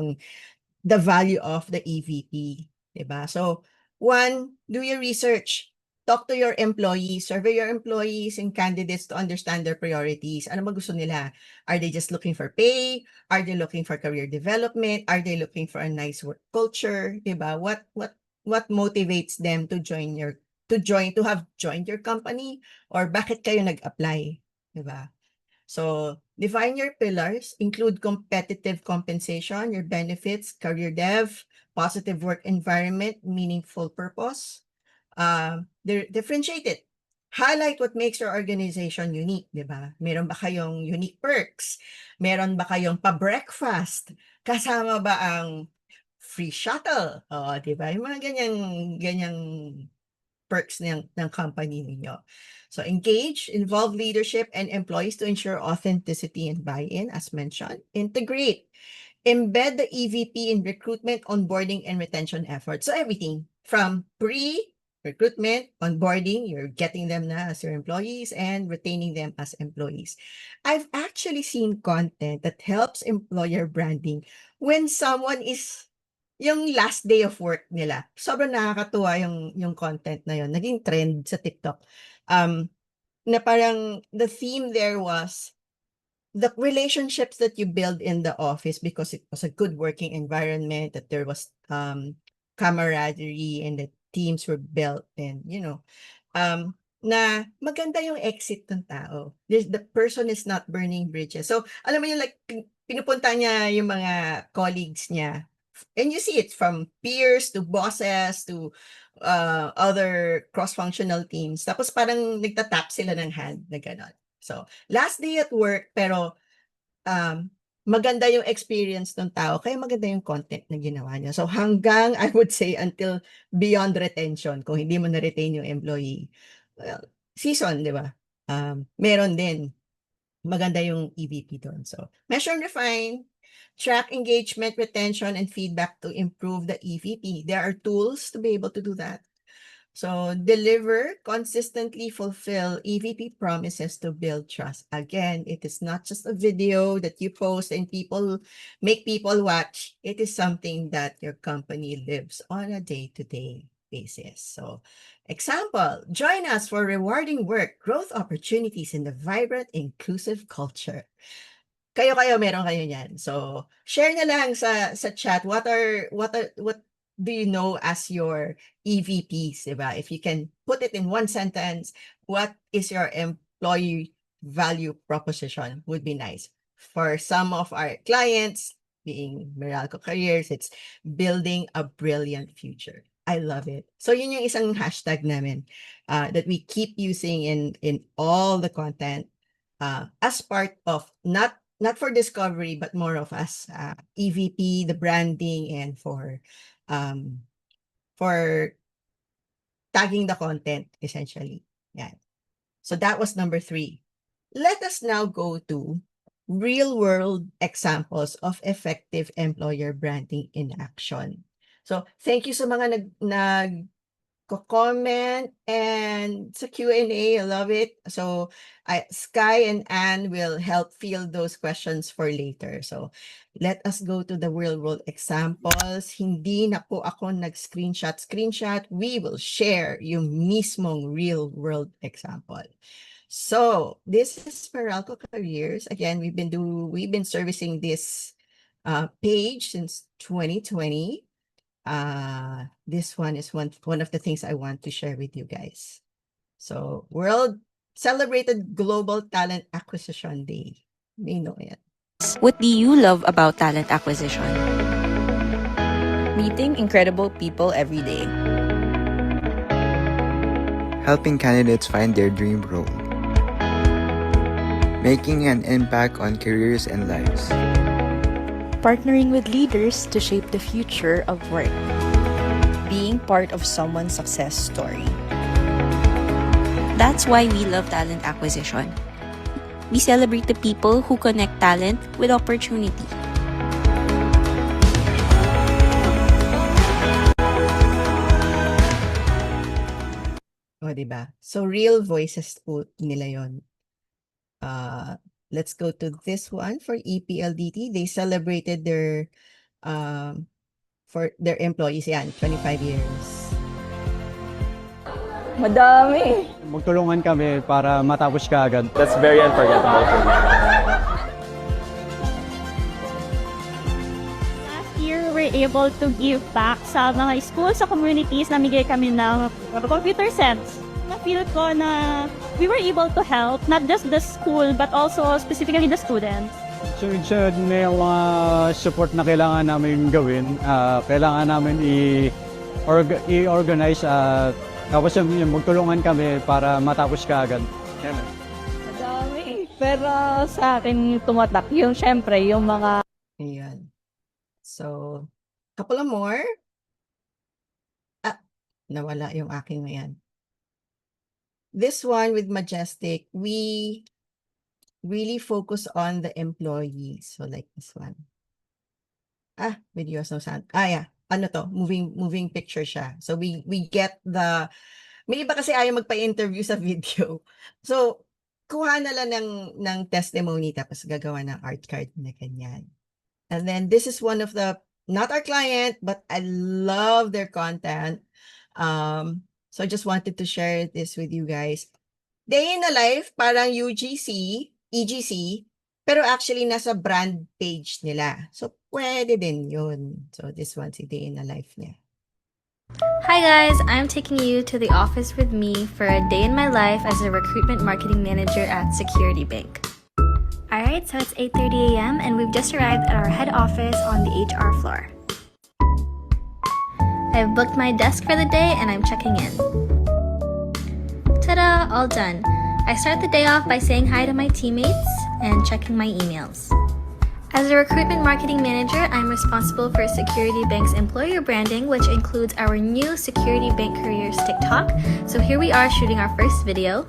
the value of the EVP. Diba? So, one, do your research. Talk to your employees, survey your employees and candidates to understand their priorities. Ano ba gusto nila? Are they just looking for pay? Are they looking for career development? Are they looking for a nice work culture? Diba? What motivates them to have joined your company? Or bakit kayo nag-apply? Diba? So, define your pillars, include competitive compensation, your benefits, career dev, positive work environment, meaningful purpose. Differentiate it. Highlight what makes your organization unique, di ba? Meron ba kayong unique perks? Meron ba kayong pa-breakfast? Kasama ba ang free shuttle? O, di ba? Yung mga ganyang perks ng company ninyo. So engage, involve leadership and employees to ensure authenticity and buy-in, as mentioned. Integrate, embed the EVP in recruitment, onboarding, and retention efforts. So everything from pre-recruitment, onboarding, you're getting them na as your employees and retaining them as employees. I've actually seen content that helps employer branding when someone is yung last day of work nila. Sobrang nakakatuwa yung content na yun. Naging trend sa TikTok. Na parang the theme there was the relationships that you build in the office because it was a good working environment, that there was camaraderie and the teams were built and, na maganda yung exit ng tao. The person is not burning bridges. So, alam mo yung like, pinupunta niya yung mga colleagues niya and you see it from peers to bosses to other cross-functional teams. Tapos parang nagtatap sila ng hand na gano'n. So, last day at work, pero maganda yung experience ng tao, kaya maganda yung content na ginawa niya. So, hanggang, I would say, until beyond retention, kung hindi mo na-retain yung employee, well, season, di ba? Meron din. Maganda yung EVP doon. So, measure and refine, track engagement, retention, and feedback to improve the EVP. There are tools to be able to do that. So, deliver, consistently fulfill EVP promises to build trust. Again, it is not just a video that you post and make people watch. It is something that your company lives on a day-to-day basis. So, example, join us for rewarding work, growth opportunities in the vibrant, inclusive culture. Kayo, meron kayo niyan. So, share na lang sa chat what do you know as your EVPs, diba? If you can put it in one sentence, what is your employee value proposition would be nice. For some of our clients, being Meralco Careers, it's building a brilliant future. I love it. So yun yung isang hashtag namin that we keep using in all the content as part of not for discovery, but more of as EVP, the branding, and for tagging the content, essentially. Yeah. So that was number 3. Let us now go to real-world examples of effective employer branding in action. So thank you sa mga nag-comment and sa Q&A. I love it. So Sky and Anne will help field those questions for later. So let us go to the real-world examples. Hindi na po ako nag-screenshot. We will share yung mismong real-world example. So this is Meralco Careers. Again, we've been servicing this page since 2020. This one is one of the things I want to share with you guys. So, World celebrated Global Talent Acquisition Day. May know yan. What do you love about talent acquisition? Meeting incredible people every day. Helping candidates find their dream role. Making an impact on careers and lives. Partnering with leaders to shape the future of work. Being part of someone's success story. That's why we love talent acquisition. We celebrate the people who connect talent with opportunity. O, diba? So, real voices po nila yun. Let's go to this one for EPLDT. They celebrated their for their employees, yan, 25 years. Madami. Magtulungan kami para matapos ka agad. That's very unforgettable for me. Last year, we were able to give back sa mga schools, sa communities. Namigay kami ng computer sets. Na-feel ko na we were able to help not just the school but also specifically the students. Sunod-sunod may mga support na kailangan namin gawin. Kailangan namin i-organize tapos magtulungan kami para matapos ka agad. Madami. Pero sa akin tumatak yung syempre yung mga Ayan. So, couple of more. Nawala yung aking ngayon. This one with Majestic, we really focus on the employees. So like this one. Video has no sound. Yeah. Ano to? Moving picture siya. So we get the, may iba kasi ayaw magpa-interview sa video. So, kuha na lang ng testimony tapos gagawa ng art card na ganyan. And then this is one of the, not our client, but I love their content. So I just wanted to share this with you guys. Day in a life, parang EGC, pero actually nasa brand page nila. So pwede din yun. So this one's a day in a life niya. Hi guys, I'm taking you to the office with me for a day in my life as a recruitment marketing manager at Security Bank. Alright, so it's 8:30 a.m. and we've just arrived at our head office on the HR floor. I've booked my desk for the day and I'm checking in. Ta-da! All done. I start the day off by saying hi to my teammates and checking my emails. As a recruitment marketing manager, I'm responsible for Security Bank's employer branding, which includes our new Security Bank Careers TikTok. So here we are shooting our first video.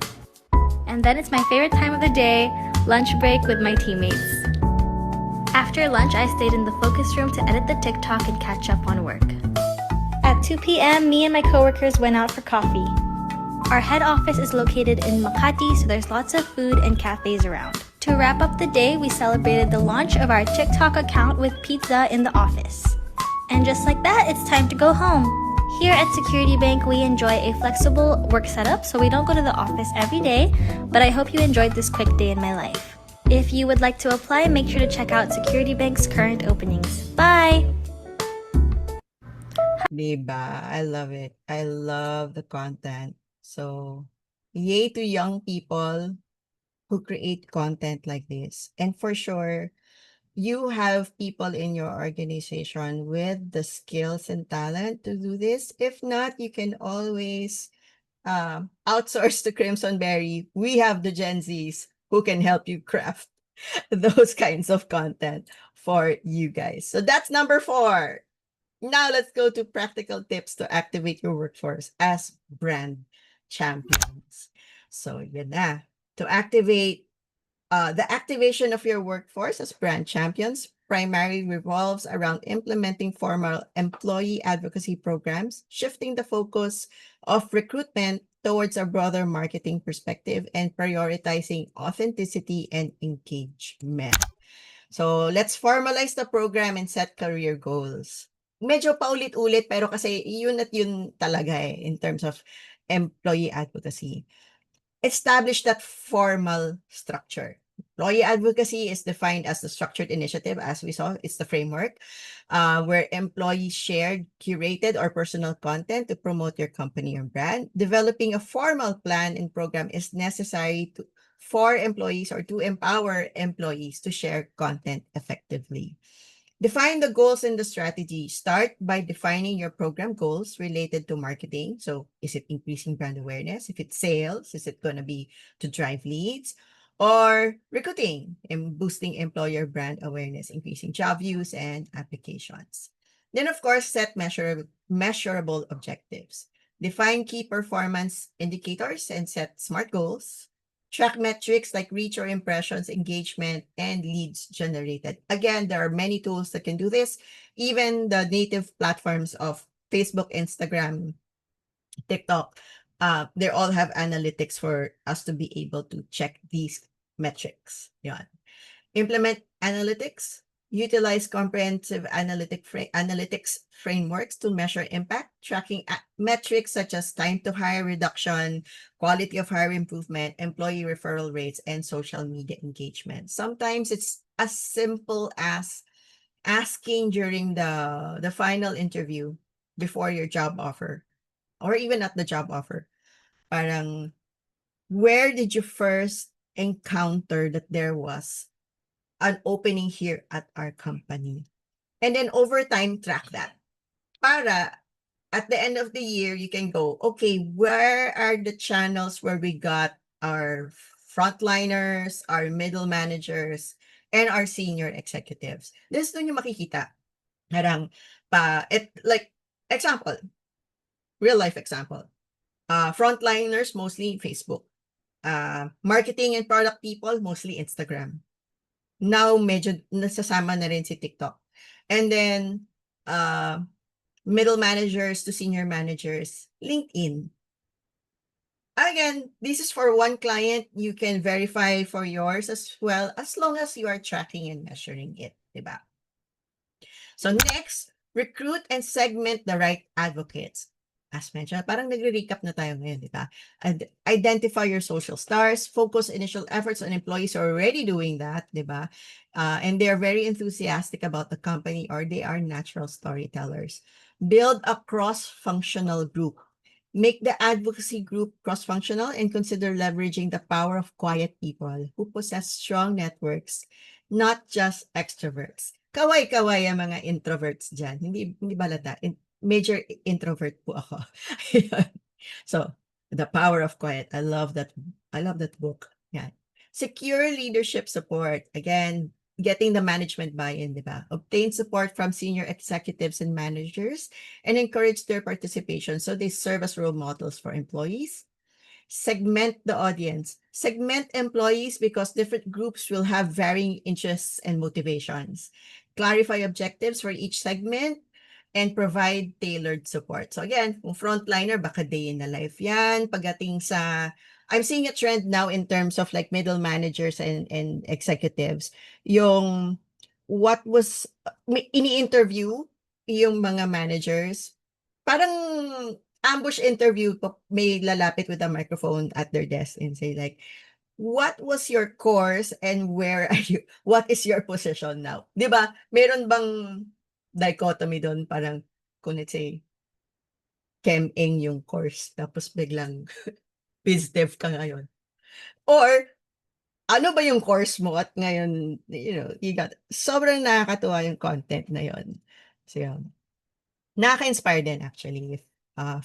And then it's my favorite time of the day, lunch break with my teammates. After lunch, I stayed in the focus room to edit the TikTok and catch up on work. At 2 p.m., me and my coworkers went out for coffee. Our head office is located in Makati, so there's lots of food and cafes around. To wrap up the day, we celebrated the launch of our TikTok account with pizza in the office. And just like that, it's time to go home. Here at Security Bank, we enjoy a flexible work setup, so we don't go to the office every day, but I hope you enjoyed this quick day in my life. If you would like to apply, make sure to check out Security Bank's current openings. Bye! Diba? I love it. I love the content. So, yay to young people who create content like this. And for sure, you have people in your organization with the skills and talent to do this. If not, you can always outsource to Crimson Berry. We have the Gen Zs who can help you craft those kinds of content for you guys. So that's number 4. Now let's go to practical tips to activate your workforce as brand champions. So yun na. To activate the activation of your workforce as brand champions primarily revolves around implementing formal employee advocacy programs, shifting the focus of recruitment towards a broader marketing perspective, and prioritizing authenticity and engagement. So let's formalize the program and set career goals. Medyo paulit-ulit pero kasi yun at yun talaga in terms of employee advocacy. Establish that formal structure. Employee advocacy is defined as the structured initiative, as we saw, it's the framework, where employees share curated or personal content to promote your company or brand. Developing a formal plan and program is necessary for employees or to empower employees to share content effectively. Define the goals and the strategy. Start by defining your program goals related to marketing. So is it increasing brand awareness? If it's sales, is it going to be to drive leads? Or recruiting and boosting employer brand awareness, increasing job views and applications. Then, of course, set measurable objectives. Define key performance indicators and set SMART goals. Track metrics like reach or impressions, engagement, and leads generated. Again, there are many tools that can do this. Even the native platforms of Facebook, Instagram, TikTok, they all have analytics for us to be able to check these metrics. Yan. Implement analytics. Utilize comprehensive analytics frameworks to measure impact, tracking metrics such as time to hire reduction, quality of hire improvement, employee referral rates, and social media engagement. Sometimes it's as simple as asking during the final interview before your job offer, or even at the job offer. Parang, where did you first encounter that there was an opening here at our company? And then over time, track that. Para at the end of the year, you can go, okay, where are the channels where we got our frontliners, our middle managers, and our senior executives? This doon yung makikita. Parang, like, example, real life example. Frontliners, mostly Facebook. Marketing and product people, mostly Instagram. Now, medyo nasasama na rin si TikTok. And then, middle managers to senior managers, LinkedIn. Again, this is for one client. You can verify for yours as well, as long as you are tracking and measuring it, diba? So next, recruit and segment the right advocates. As mentioned, parang nagre-recap na tayo ngayon, di ba? And identify your social stars, focus initial efforts on employees who are already doing that, di ba? And they are very enthusiastic about the company, or they are natural storytellers. Build a cross-functional group. Make the advocacy group cross-functional and consider leveraging the power of quiet people who possess strong networks, not just extroverts. Kaway-kaway ang mga introverts dyan. Hindi balata. major introvert po ako. Ayan. So, The Power of Quiet. I love that book. Yeah. Secure leadership support. Again, getting the management buy-in, di ba? Obtain support from senior executives and managers and encourage their participation so they serve as role models for employees. Segment the audience. Segment employees because different groups will have varying interests and motivations. Clarify objectives for each segment and provide tailored support. So again, kung frontliner, baka day in the life yan. Pagdating sa, I'm seeing a trend now in terms of like middle managers and executives, yung what was, ini-interview yung mga managers, parang ambush interview, may lalapit with a microphone at their desk and say like, what was your course and where are you? What is your position now? 'Di ba? Meron bang dichotomy doon, parang kung let's say Chem-Eng yung course tapos biglang BizDev ka ngayon. Or ano ba yung course mo at ngayon, sobrang nakakatuwa yung content na yun. So yun. Nakaka-inspire din actually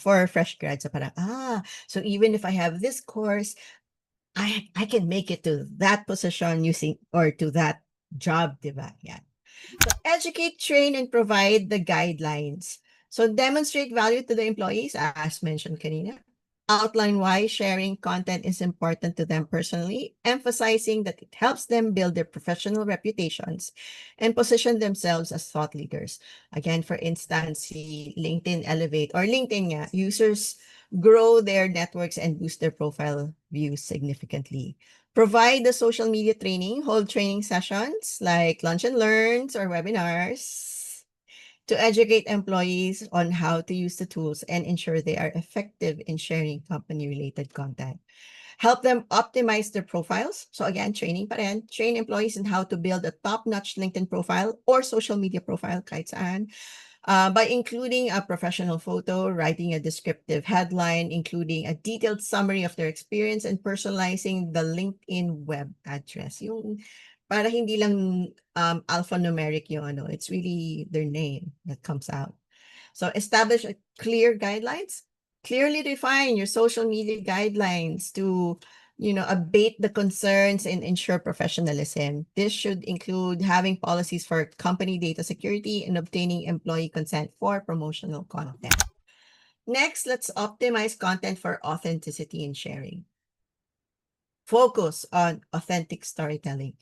for fresh grads. So parang, so even if I have this course, I can make it to that position using or to that job, diba? Yeah. So educate, train, and provide the guidelines. So demonstrate value to the employees, as mentioned kanina. Outline why sharing content is important to them personally, emphasizing that it helps them build their professional reputations and position themselves as thought leaders. Again, for instance, LinkedIn Elevate or LinkedIn nga, users grow their networks and boost their profile views significantly. Provide the social media training, hold training sessions like lunch and learns or webinars to educate employees on how to use the tools and ensure they are effective in sharing company-related content. Help them optimize their profiles. So again, training pa rin. Train employees in how to build a top-notch LinkedIn profile or social media profile kahit saan. By including a professional photo, writing a descriptive headline, including a detailed summary of their experience, and personalizing the LinkedIn web address. Yung para hindi lang alphanumeric yung ano, it's really their name that comes out. So establish a clear guidelines. Clearly define your social media guidelines to abate the concerns and ensure professionalism. This should include having policies for company data security and obtaining employee consent for promotional content. Next, let's optimize content for authenticity and sharing. Focus on authentic storytelling.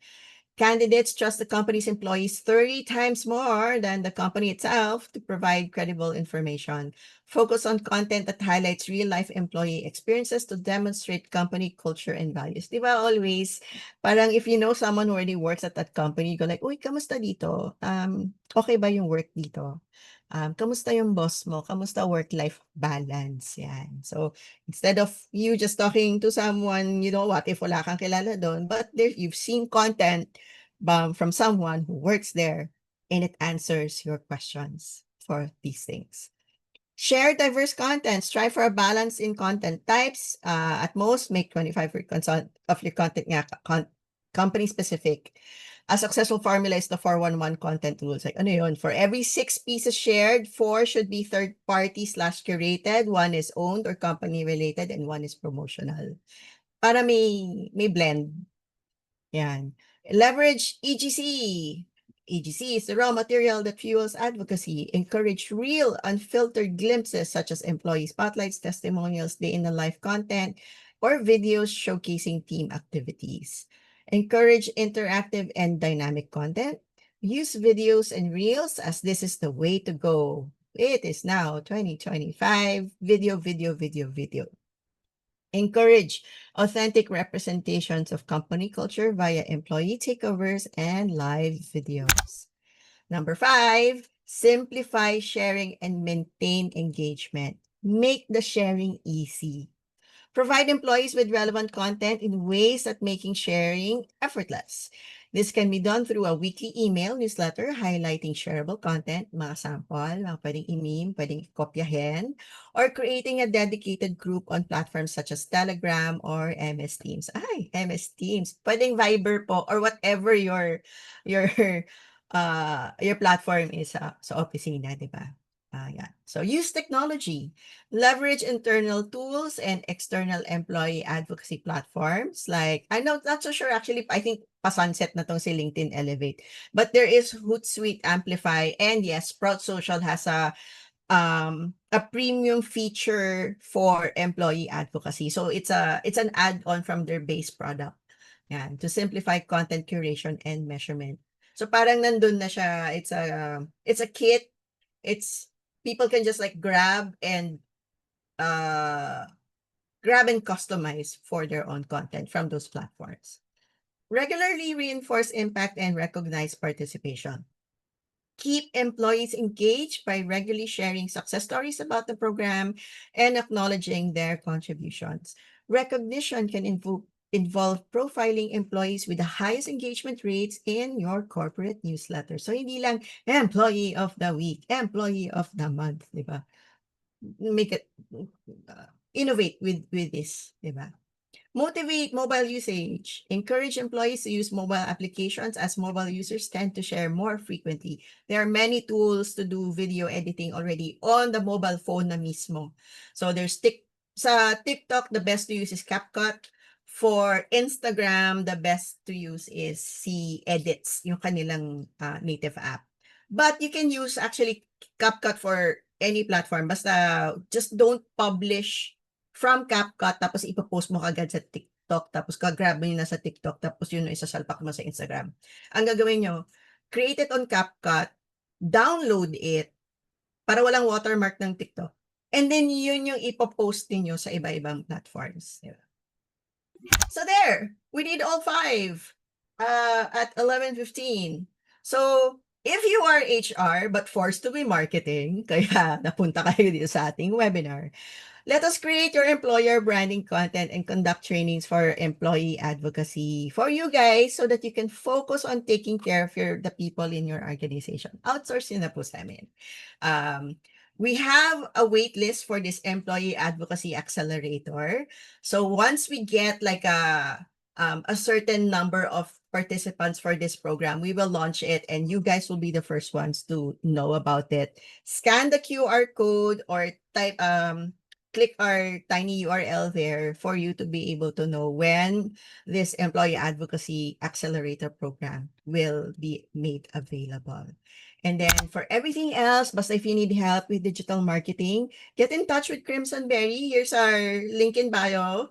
Candidates trust the company's employees 30 times more than the company itself to provide credible information. Focus on content that highlights real-life employee experiences to demonstrate company culture and values. Di ba always, parang if you know someone who already works at that company, you go like, uy, kamusta dito? Okay ba yung work dito? Kamusta yung boss mo? Kamusta work-life balance? Yan. So, instead of you just talking to someone, what if wala kang kilala doon, but there, you've seen content from someone who works there and it answers your questions for these things. Share diverse content. Strive for a balance in content types. At most, make 25% of your content company specific. A successful formula is the 411 content rules. Like, ano yun? For every 6 pieces shared, 4 should be third-party/curated, 1 is owned or company-related, and 1 is promotional. Para may blend. Yan. Leverage EGC. EGC is the raw material that fuels advocacy. Encourage real, unfiltered glimpses such as employee spotlights, testimonials, day-in-the-life content, or videos showcasing team activities. Encourage interactive and dynamic content. Use videos and reels as this is the way to go. It is now 2025. Video. Encourage authentic representations of company culture via employee takeovers and live videos. Number 5, simplify sharing and maintain engagement. Make the sharing easy. Provide employees with relevant content in ways that making sharing effortless. This can be done through a weekly email newsletter highlighting shareable content, mga sample, mga pwedeng i-meme, pwedeng kopyahin, or creating a dedicated group on platforms such as Telegram or MS Teams. MS Teams. Pwedeng Viber po or whatever your platform is sa opisina, di ba? Yeah. So use technology, leverage internal tools and external employee advocacy platforms. Like, I'm not so sure actually, I think pa-sunset na tong si LinkedIn Elevate. But there is Hootsuite Amplify, and yes, Sprout Social has a premium feature for employee advocacy. So it's an add-on from their base product. Yan, to simplify content curation and measurement. So parang nandun na siya, it's a kit. It's people can just like grab and customize for their own content from those platforms. Regularly reinforce impact and recognize participation. Keep employees engaged by regularly sharing success stories about the program and acknowledging their contributions. Recognition can involve profiling employees with the highest engagement rates in your corporate newsletter. So hindi lang employee of the week, employee of the month, di ba? Make it innovate with this, di ba? Motivate mobile usage. Encourage employees to use mobile applications as mobile users tend to share more frequently. There are many tools to do video editing already on the mobile phone na mismo. So there's sa TikTok, the best to use is CapCut. For Instagram, the best to use is si Edits, yung kanilang native app. But you can use actually CapCut for any platform. Basta just don't publish from CapCut tapos ipopost mo kagad sa TikTok tapos gagrab mo yun na sa TikTok tapos yun yung isasalpak mo sa Instagram. Ang gagawin nyo, create it on CapCut, download it para walang watermark ng TikTok. And then yun yung ipopost niyo sa iba-ibang platforms. Diba? So there, we did all 5 at 11:15. So if you are HR but forced to be marketing, kaya napunta kayo dito sa ating webinar, let us create your employer branding content and conduct trainings for employee advocacy for you guys so that you can focus on taking care of the people in your organization. Outsource yun na po sa amin. We have a wait list for this employee advocacy accelerator. So once we get like a certain number of participants for this program, we will launch it and you guys will be the first ones to know about it. Scan the QR code or type click our tiny URL there for you to be able to know when this employee advocacy accelerator program will be made available. And then for everything else, basta if you need help with digital marketing, get in touch with Crimson Berry. Here's our link in bio.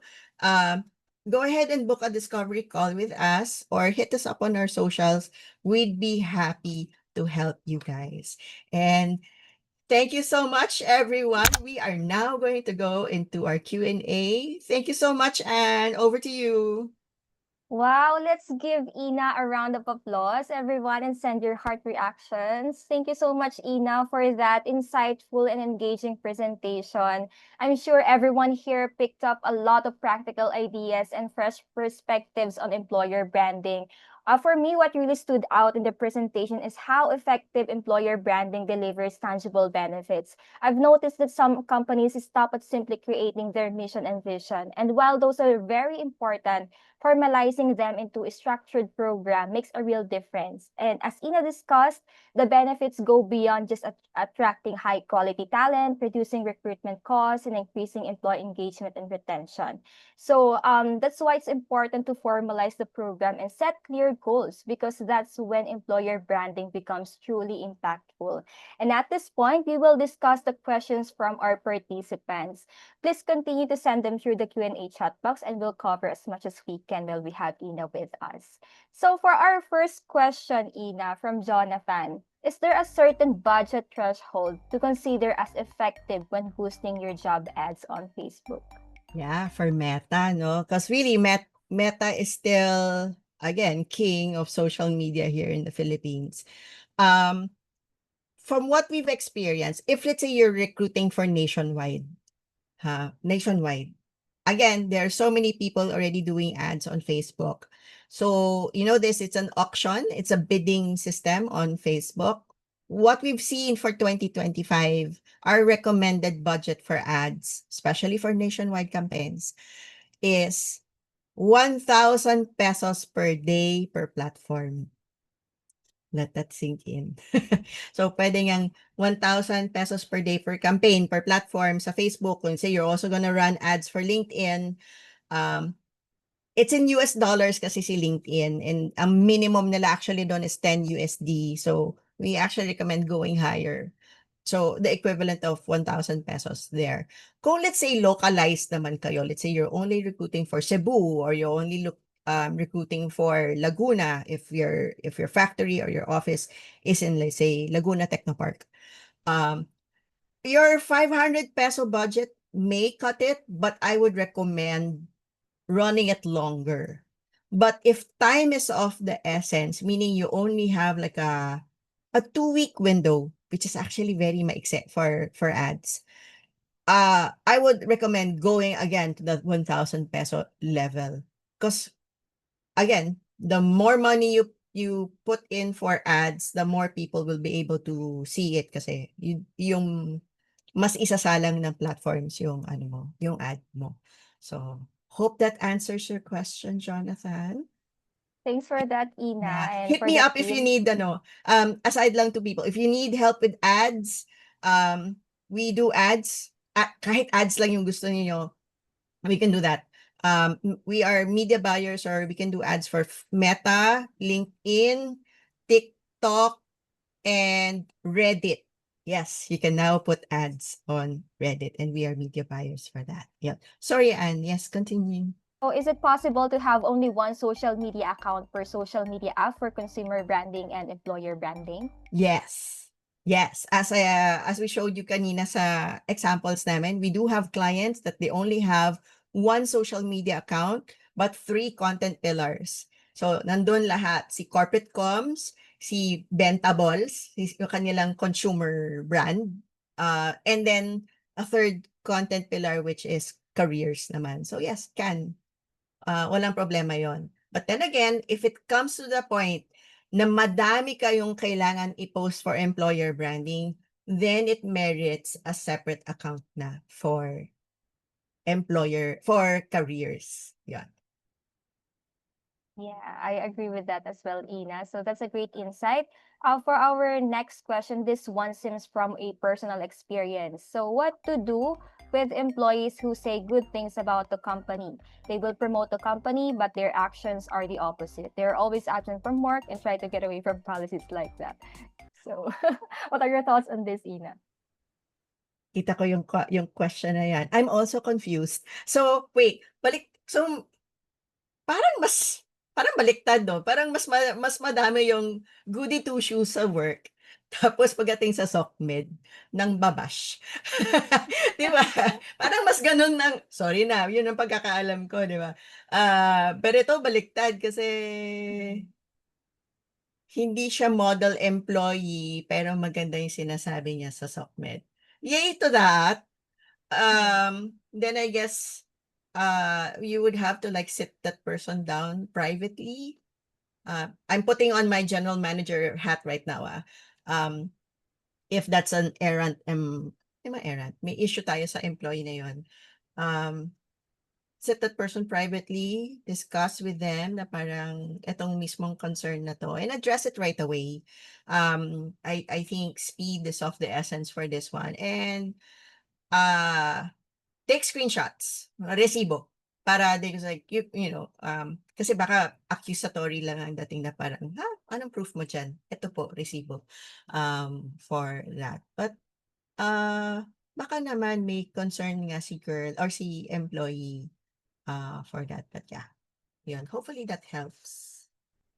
Go ahead and book a discovery call with us or hit us up on our socials. We'd be happy to help you guys. And thank you so much, everyone. We are now going to go into our Q&A. Thank you so much, Anne. Over to you. Wow, let's give Ina a round of applause, everyone, and send your heart reactions. Thank you so much, Ina, for that insightful and engaging presentation. I'm sure everyone here picked up a lot of practical ideas and fresh perspectives on employer branding. For me, what really stood out in the presentation is how effective employer branding delivers tangible benefits. I've noticed that some companies stop at simply creating their mission and vision. And while those are very important, formalizing them into a structured program makes a real difference. And as Ina discussed, the benefits go beyond just attracting high quality talent, reducing recruitment costs, and increasing employee engagement and retention. So that's why it's important to formalize the program and set clear goals, because that's when employer branding becomes truly impactful. And at this point, we will discuss the questions from our participants. Please continue to send them through the Q&A chat box and we'll cover as much as we can while we have Ina with us. So for our first question, Ina, from Jonathan, is there a certain budget threshold to consider as effective when boosting your job ads on Facebook? Yeah, for Meta, no? Because really, Meta is still, again, king of social media here in the Philippines. From what we've experienced, if let's say you're recruiting for nationwide, again, there are so many people already doing ads on Facebook. So, you know this, it's an auction. It's a bidding system on Facebook. What we've seen for 2025, our recommended budget for ads, especially for nationwide campaigns, is 1,000 pesos per day per platform. Let that sink in. So, pwede ngang 1,000 pesos per day per campaign, per platform sa Facebook. Kung say you're also gonna run ads for LinkedIn, it's in US dollars kasi si LinkedIn, and ang minimum nila actually doon is 10 USD. So, we actually recommend going higher. So, the equivalent of 1,000 pesos there. Kung let's say localized naman kayo, let's say you're only recruiting for Cebu, or you're only recruiting for Laguna, if your factory or your office is in, let's say, Laguna Technopark. Your 500 peso budget may cut it, but I would recommend running it longer. But if time is of the essence, meaning you only have like a 2-week window, which is actually very maikse for ads, I would recommend going again to the 1,000 peso level. Because again, the more money you put in for ads, the more people will be able to see it kasi yung mas isasalang ng platforms yung ano mo, yung ad mo. So, hope that answers your question, Jonathan. Thanks for that, Ina. Yeah. And Hit for me the up if you team. need aside lang to people, if you need help with ads, we do ads. Kahit ads lang yung gusto niyo, we can do that. We are media buyers, or we can do ads for Meta, LinkedIn, TikTok, and Reddit. Yes, you can now put ads on Reddit, and we are media buyers for that. Yeah. Sorry, Anne. Yes, continue. So is it possible to have only one social media account per social media app for consumer branding and employer branding? Yes. Yes. As we showed you kanina sa examples namin, we do have clients that they only have one social media account but 3 content pillars. So, nandun lahat. Si corporate comms, si Bentables, yung kanilang consumer brand, and then a third content pillar, which is careers naman. So, yes, can. Walang problema yon. But then again, if it comes to the point na madami kayong kailangan i-post for employer branding, then it merits a separate account na for careers. Yeah. Yeah, I agree with that as well, Ina. So that's a great insight. For our next question, this one seems from a personal experience. So what to do with employees who say good things about the company? They will promote the company, but their actions are the opposite. They're always absent from work and try to get away from policies like that. So what are your thoughts on this, Ina? Kita ko yung question na yan. I'm also confused. So, wait, parang baliktad, no? Parang mas madami yung goody two shoes sa work. Tapos pagdating sa SOCMED, nang babash. Di ba? Parang mas ganun sorry na, yun ang pagkakaalam ko, di ba? Pero ito baliktad kasi hindi siya model employee, pero maganda yung sinasabi niya sa SOCMED. Yay to that. Then I guess you would have to like sit that person down privately. I'm putting on my general manager hat right now. If that's an errant, errant, may issue tayo sa employee na yun. Sit that person privately, discuss with them na parang etong mismong concern na to, and address it right away. I think speed is of the essence for this one. And take screenshots, resibo, para they was like, you know, kasi baka accusatory lang ang dating na parang, anong proof mo dyan? Ito po, resibo, for that. But, baka naman may concern nga si girl or si employee, for that. But yeah, yun. Hopefully that helps.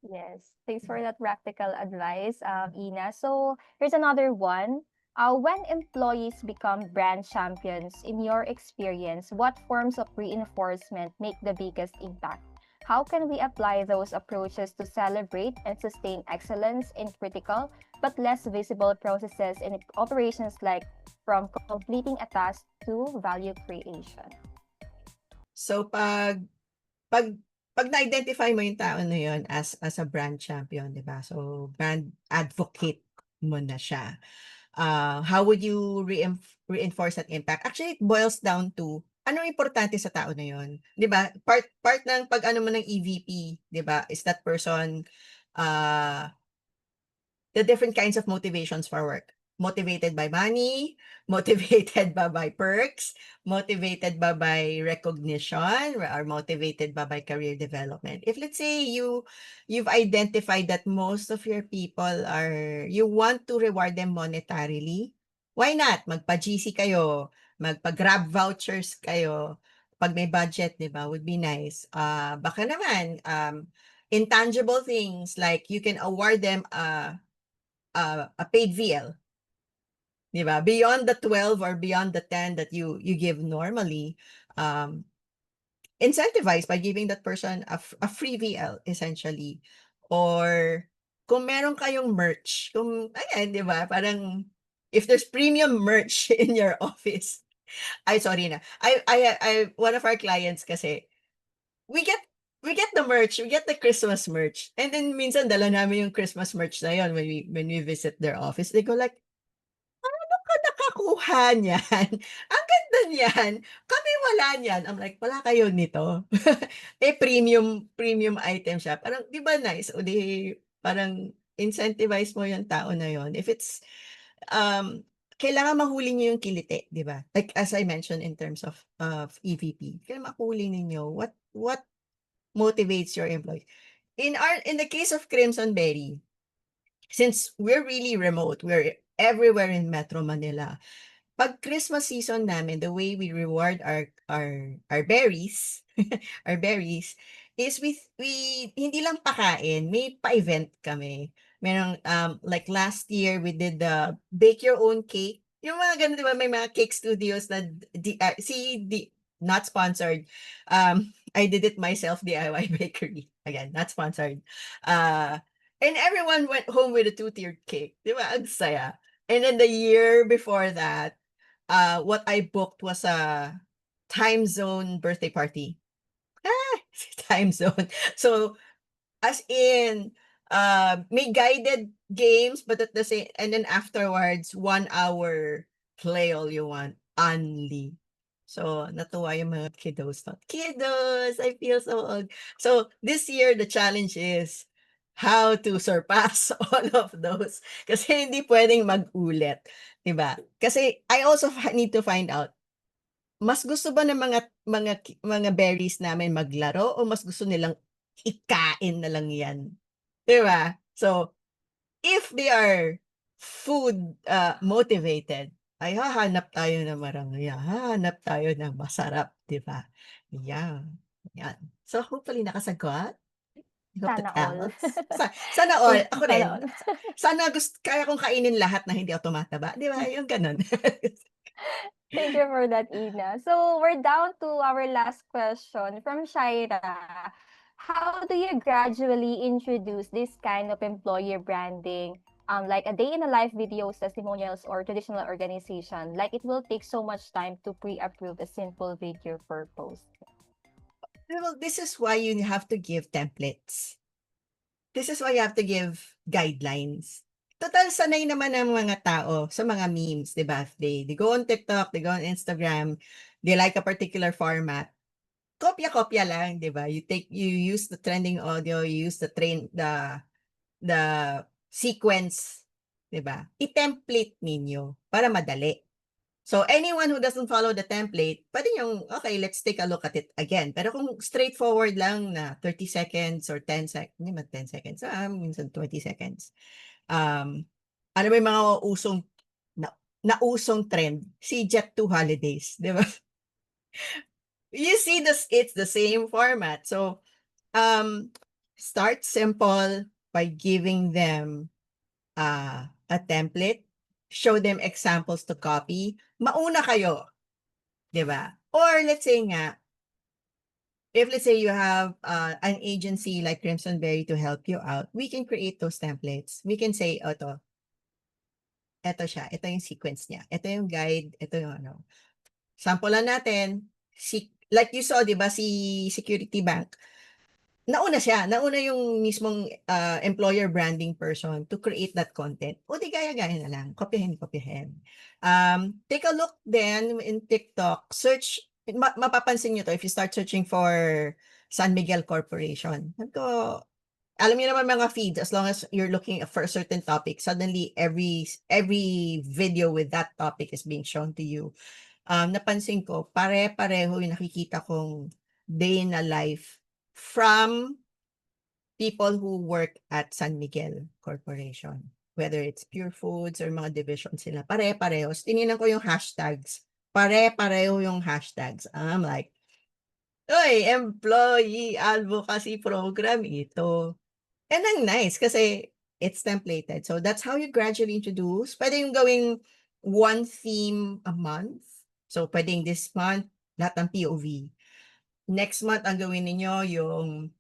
Yes, thanks for that practical advice, Ina. So here's another one. When employees become brand champions, in your experience, what forms of reinforcement make the biggest impact? How can we apply those approaches to celebrate and sustain excellence in critical but less visible processes in operations, like from completing a task to value creation? So pag na-identify mo yung tao na yun as a brand champion, di ba? So brand advocate mo na siya. How would you reinforce that impact? Actually, it boils down to anong importante sa tao na yun. Di ba? Part ng pag-ano mo ng EVP, di ba? Is that person the different kinds of motivations for work. Motivated by money, motivated by perks, motivated by recognition, or motivated by career development. If let's say you've identified that most of your people you want to reward them monetarily, why not? Magpa-GC kayo, magpa-Grab vouchers kayo, pag may budget, di ba, would be nice. Baka naman, intangible things like you can award them a paid VL. Di ba? Beyond the 12 or beyond the 10 that you give normally, incentivize by giving that person a free VL essentially. Or kung meron kayong merch, kung ayan, di ba? Parang if there's premium merch in your office. Sorry na. One of our clients kasi, we get the merch, we get the Christmas merch. And then minsan dala namin yung Christmas merch na yun when we visit their office. They go like, "Paano ka nakakuha niyan? Ang ganda niyan. Kami wala niyan." I'm like, "Wala kayo nito." Premium item siya. Parang, di ba nice? O di, parang incentivize mo yung tao na yun. If it's, kailangan mahuli niyo yung kilite, di ba? Like as I mentioned in terms of EVP, kailangan mahuli ninyo what motivates your employees. In the case of Crimson Berry, since we're really remote, we're everywhere in Metro Manila. Pag Christmas season namin, the way we reward our berries, our berries, is we hindi lang pakain, may pa-event kami. Merong, like last year, we did the bake your own cake. Yung mga ganun, di ba? May mga cake studios na, not sponsored. I did it myself, DIY bakery. Again, not sponsored. And everyone went home with a 2-tiered cake. Di ba? Ang saya. And then the year before that, what I booked was a time zone birthday party. Time zone. So, as in, may guided games, but at the same, and then afterwards, 1 hour play all you want, only. So, natuwa yung mga kiddos. Kiddos, I feel so old. So, this year, the challenge is how to surpass all of those. Kasi hindi pwedeng mag-ulit. Diba? Kasi I also need to find out, mas gusto ba ng mga berries namin maglaro o mas gusto nilang ikain na lang yan? Diba? So, if they are food motivated, ay hahanap tayo ng marangya, hahanap tayo ng masarap, diba? Yeah. Yan. So, hopefully nakasagot. I hope Sana that all. helps. Sana all. Ako rin. Sana all. Sana kaya kong kainin lahat na hindi ako tumataba. Di ba? Yung ganun. Thank you for that, Ina. So we're down to our last question from Shaira. How do you gradually introduce this kind of employer branding? Like a day in a life videos, testimonials, or traditional organization? Like it will take so much time to pre-approve a simple video per post. Well, this is why you have to give templates. This is why you have to give guidelines. Total, sanay naman ang mga tao sa mga memes, di ba? They go on TikTok, they go on Instagram, they like a particular format. Kopya-kopya lang, di ba? You use the trending audio, you use the sequence, di ba? I-template ninyo para madali. So, anyone who doesn't follow the template, pwede yung, okay, let's take a look at it again. Pero kung straightforward lang na 30 seconds or 10 seconds, hindi man 10 seconds, minsan 20 seconds. Ano ba yung mga nausong trend? Si Jet2 Holidays, di ba? You see it's the same format. So, start simple by giving them a template. Show them examples to copy. Mauna kayo. Diba? Or let's say nga, if let's say you have an agency like Crimson Berry to help you out, we can create those templates. We can say, ito siya, ito yung sequence niya, ito yung guide, ito yung ano. Sample lang natin, like you saw, diba, si Security Bank, nauna yung mismong employer branding person to create that content. O di gaya-gaya na lang, kopyahin. Take a look then in TikTok, search, mapapansin nyo to if you start searching for San Miguel Corporation. alam niyo naman mga feeds, as long as you're looking for a certain topic, suddenly every video with that topic is being shown to you. Napansin ko, pare-pareho yung nakikita kong day in a life from people who work at San Miguel Corporation. Whether it's Pure Foods or mga divisions sila, pare-pareho. So, tinignan ko yung hashtags. Pare-pareho yung hashtags. I'm like, Uy, employee advocacy program ito. And ang nice kasi it's templated. So that's how you gradually introduce. Pwede yung gawing one theme a month. So pwedeng this month, lahat ng POV. Next month, ang gawin ninyo yung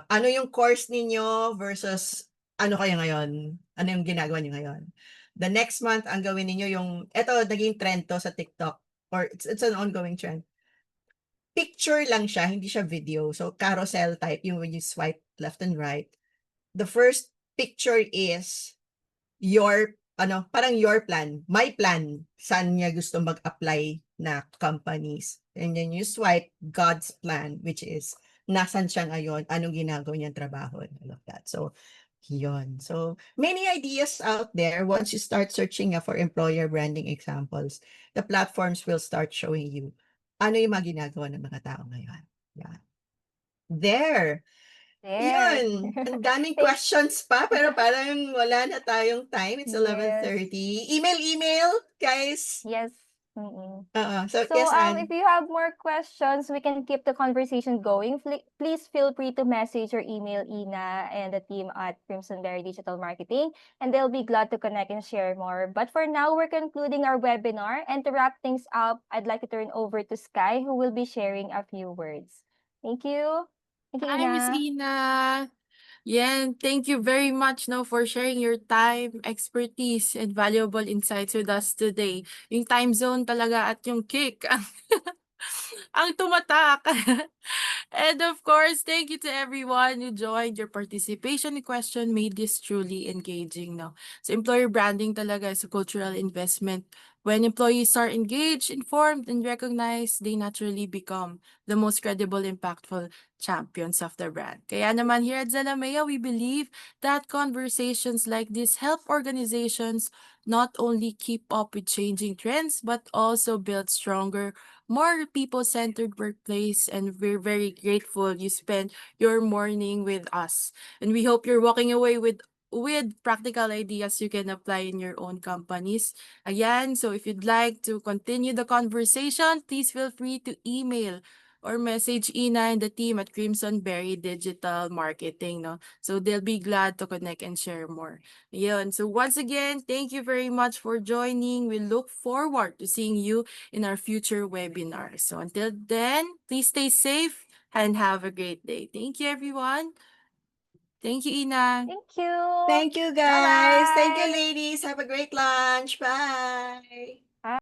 ano yung course ninyo versus ano kayo ngayon? Ano yung ginagawa niyo ngayon? The next month, ang gawin ninyo yung, eto, naging trend to sa TikTok or it's an ongoing trend. Picture lang siya, hindi siya video. So carousel type, yung when you swipe left and right. The first picture is your, parang your plan, my plan, saan niya gusto mag-apply na companies. And then you swipe God's plan, which is, nasan siya ngayon, anong ginagawa niyang trabaho, and all of that. So, yun. So, many ideas out there. Once you start searching for employer branding examples, the platforms will start showing you ano yung mga ginagawa ng mga tao ngayon. Yeah. There. There. Yun. Ang daming Thank- questions pa, pero parang wala na tayong time. It's 11:30. Email, guys. Yes. Mm-mm. So, So, yes, Anne. if you have more questions, we can keep the conversation going. Please feel free to message or email Ina and the team at Crimson Berry Digital Marketing, and they'll be glad to connect and share more. But for now, we're concluding our webinar. And to wrap things up, I'd like to turn over to Sky, who will be sharing a few words. Thank you. Thank you, Hi, Miss Ina. Ina. Yeah, thank you very much for sharing your time, expertise, and valuable insights with us today. Yung time zone talaga at yung kick ang tumatak. And of course, thank you to everyone who joined. Your participation and question made this truly engaging. No? So employer branding talaga is a cultural investment. When employees are engaged, informed, and recognized, they naturally become the most credible, impactful champions of the brand. Kaya naman here at Zalamea, we believe that conversations like this help organizations not only keep up with changing trends, but also build stronger, more people-centered workplace. And we're very grateful you spent your morning with us. And we hope you're walking away with practical ideas you can apply in your own companies. Again, so if you'd like to continue the conversation, please feel free to email or message Ina and the team at Crimson Berry Digital Marketing. No? So they'll be glad to connect and share more. Yun. So once again, thank you very much for joining. We look forward to seeing you in our future webinars. So until then, please stay safe and have a great day. Thank you, everyone. Thank you, Ina. Thank you. Thank you, guys. Thank you, Bye-bye. ladies. Have a great lunch. Bye.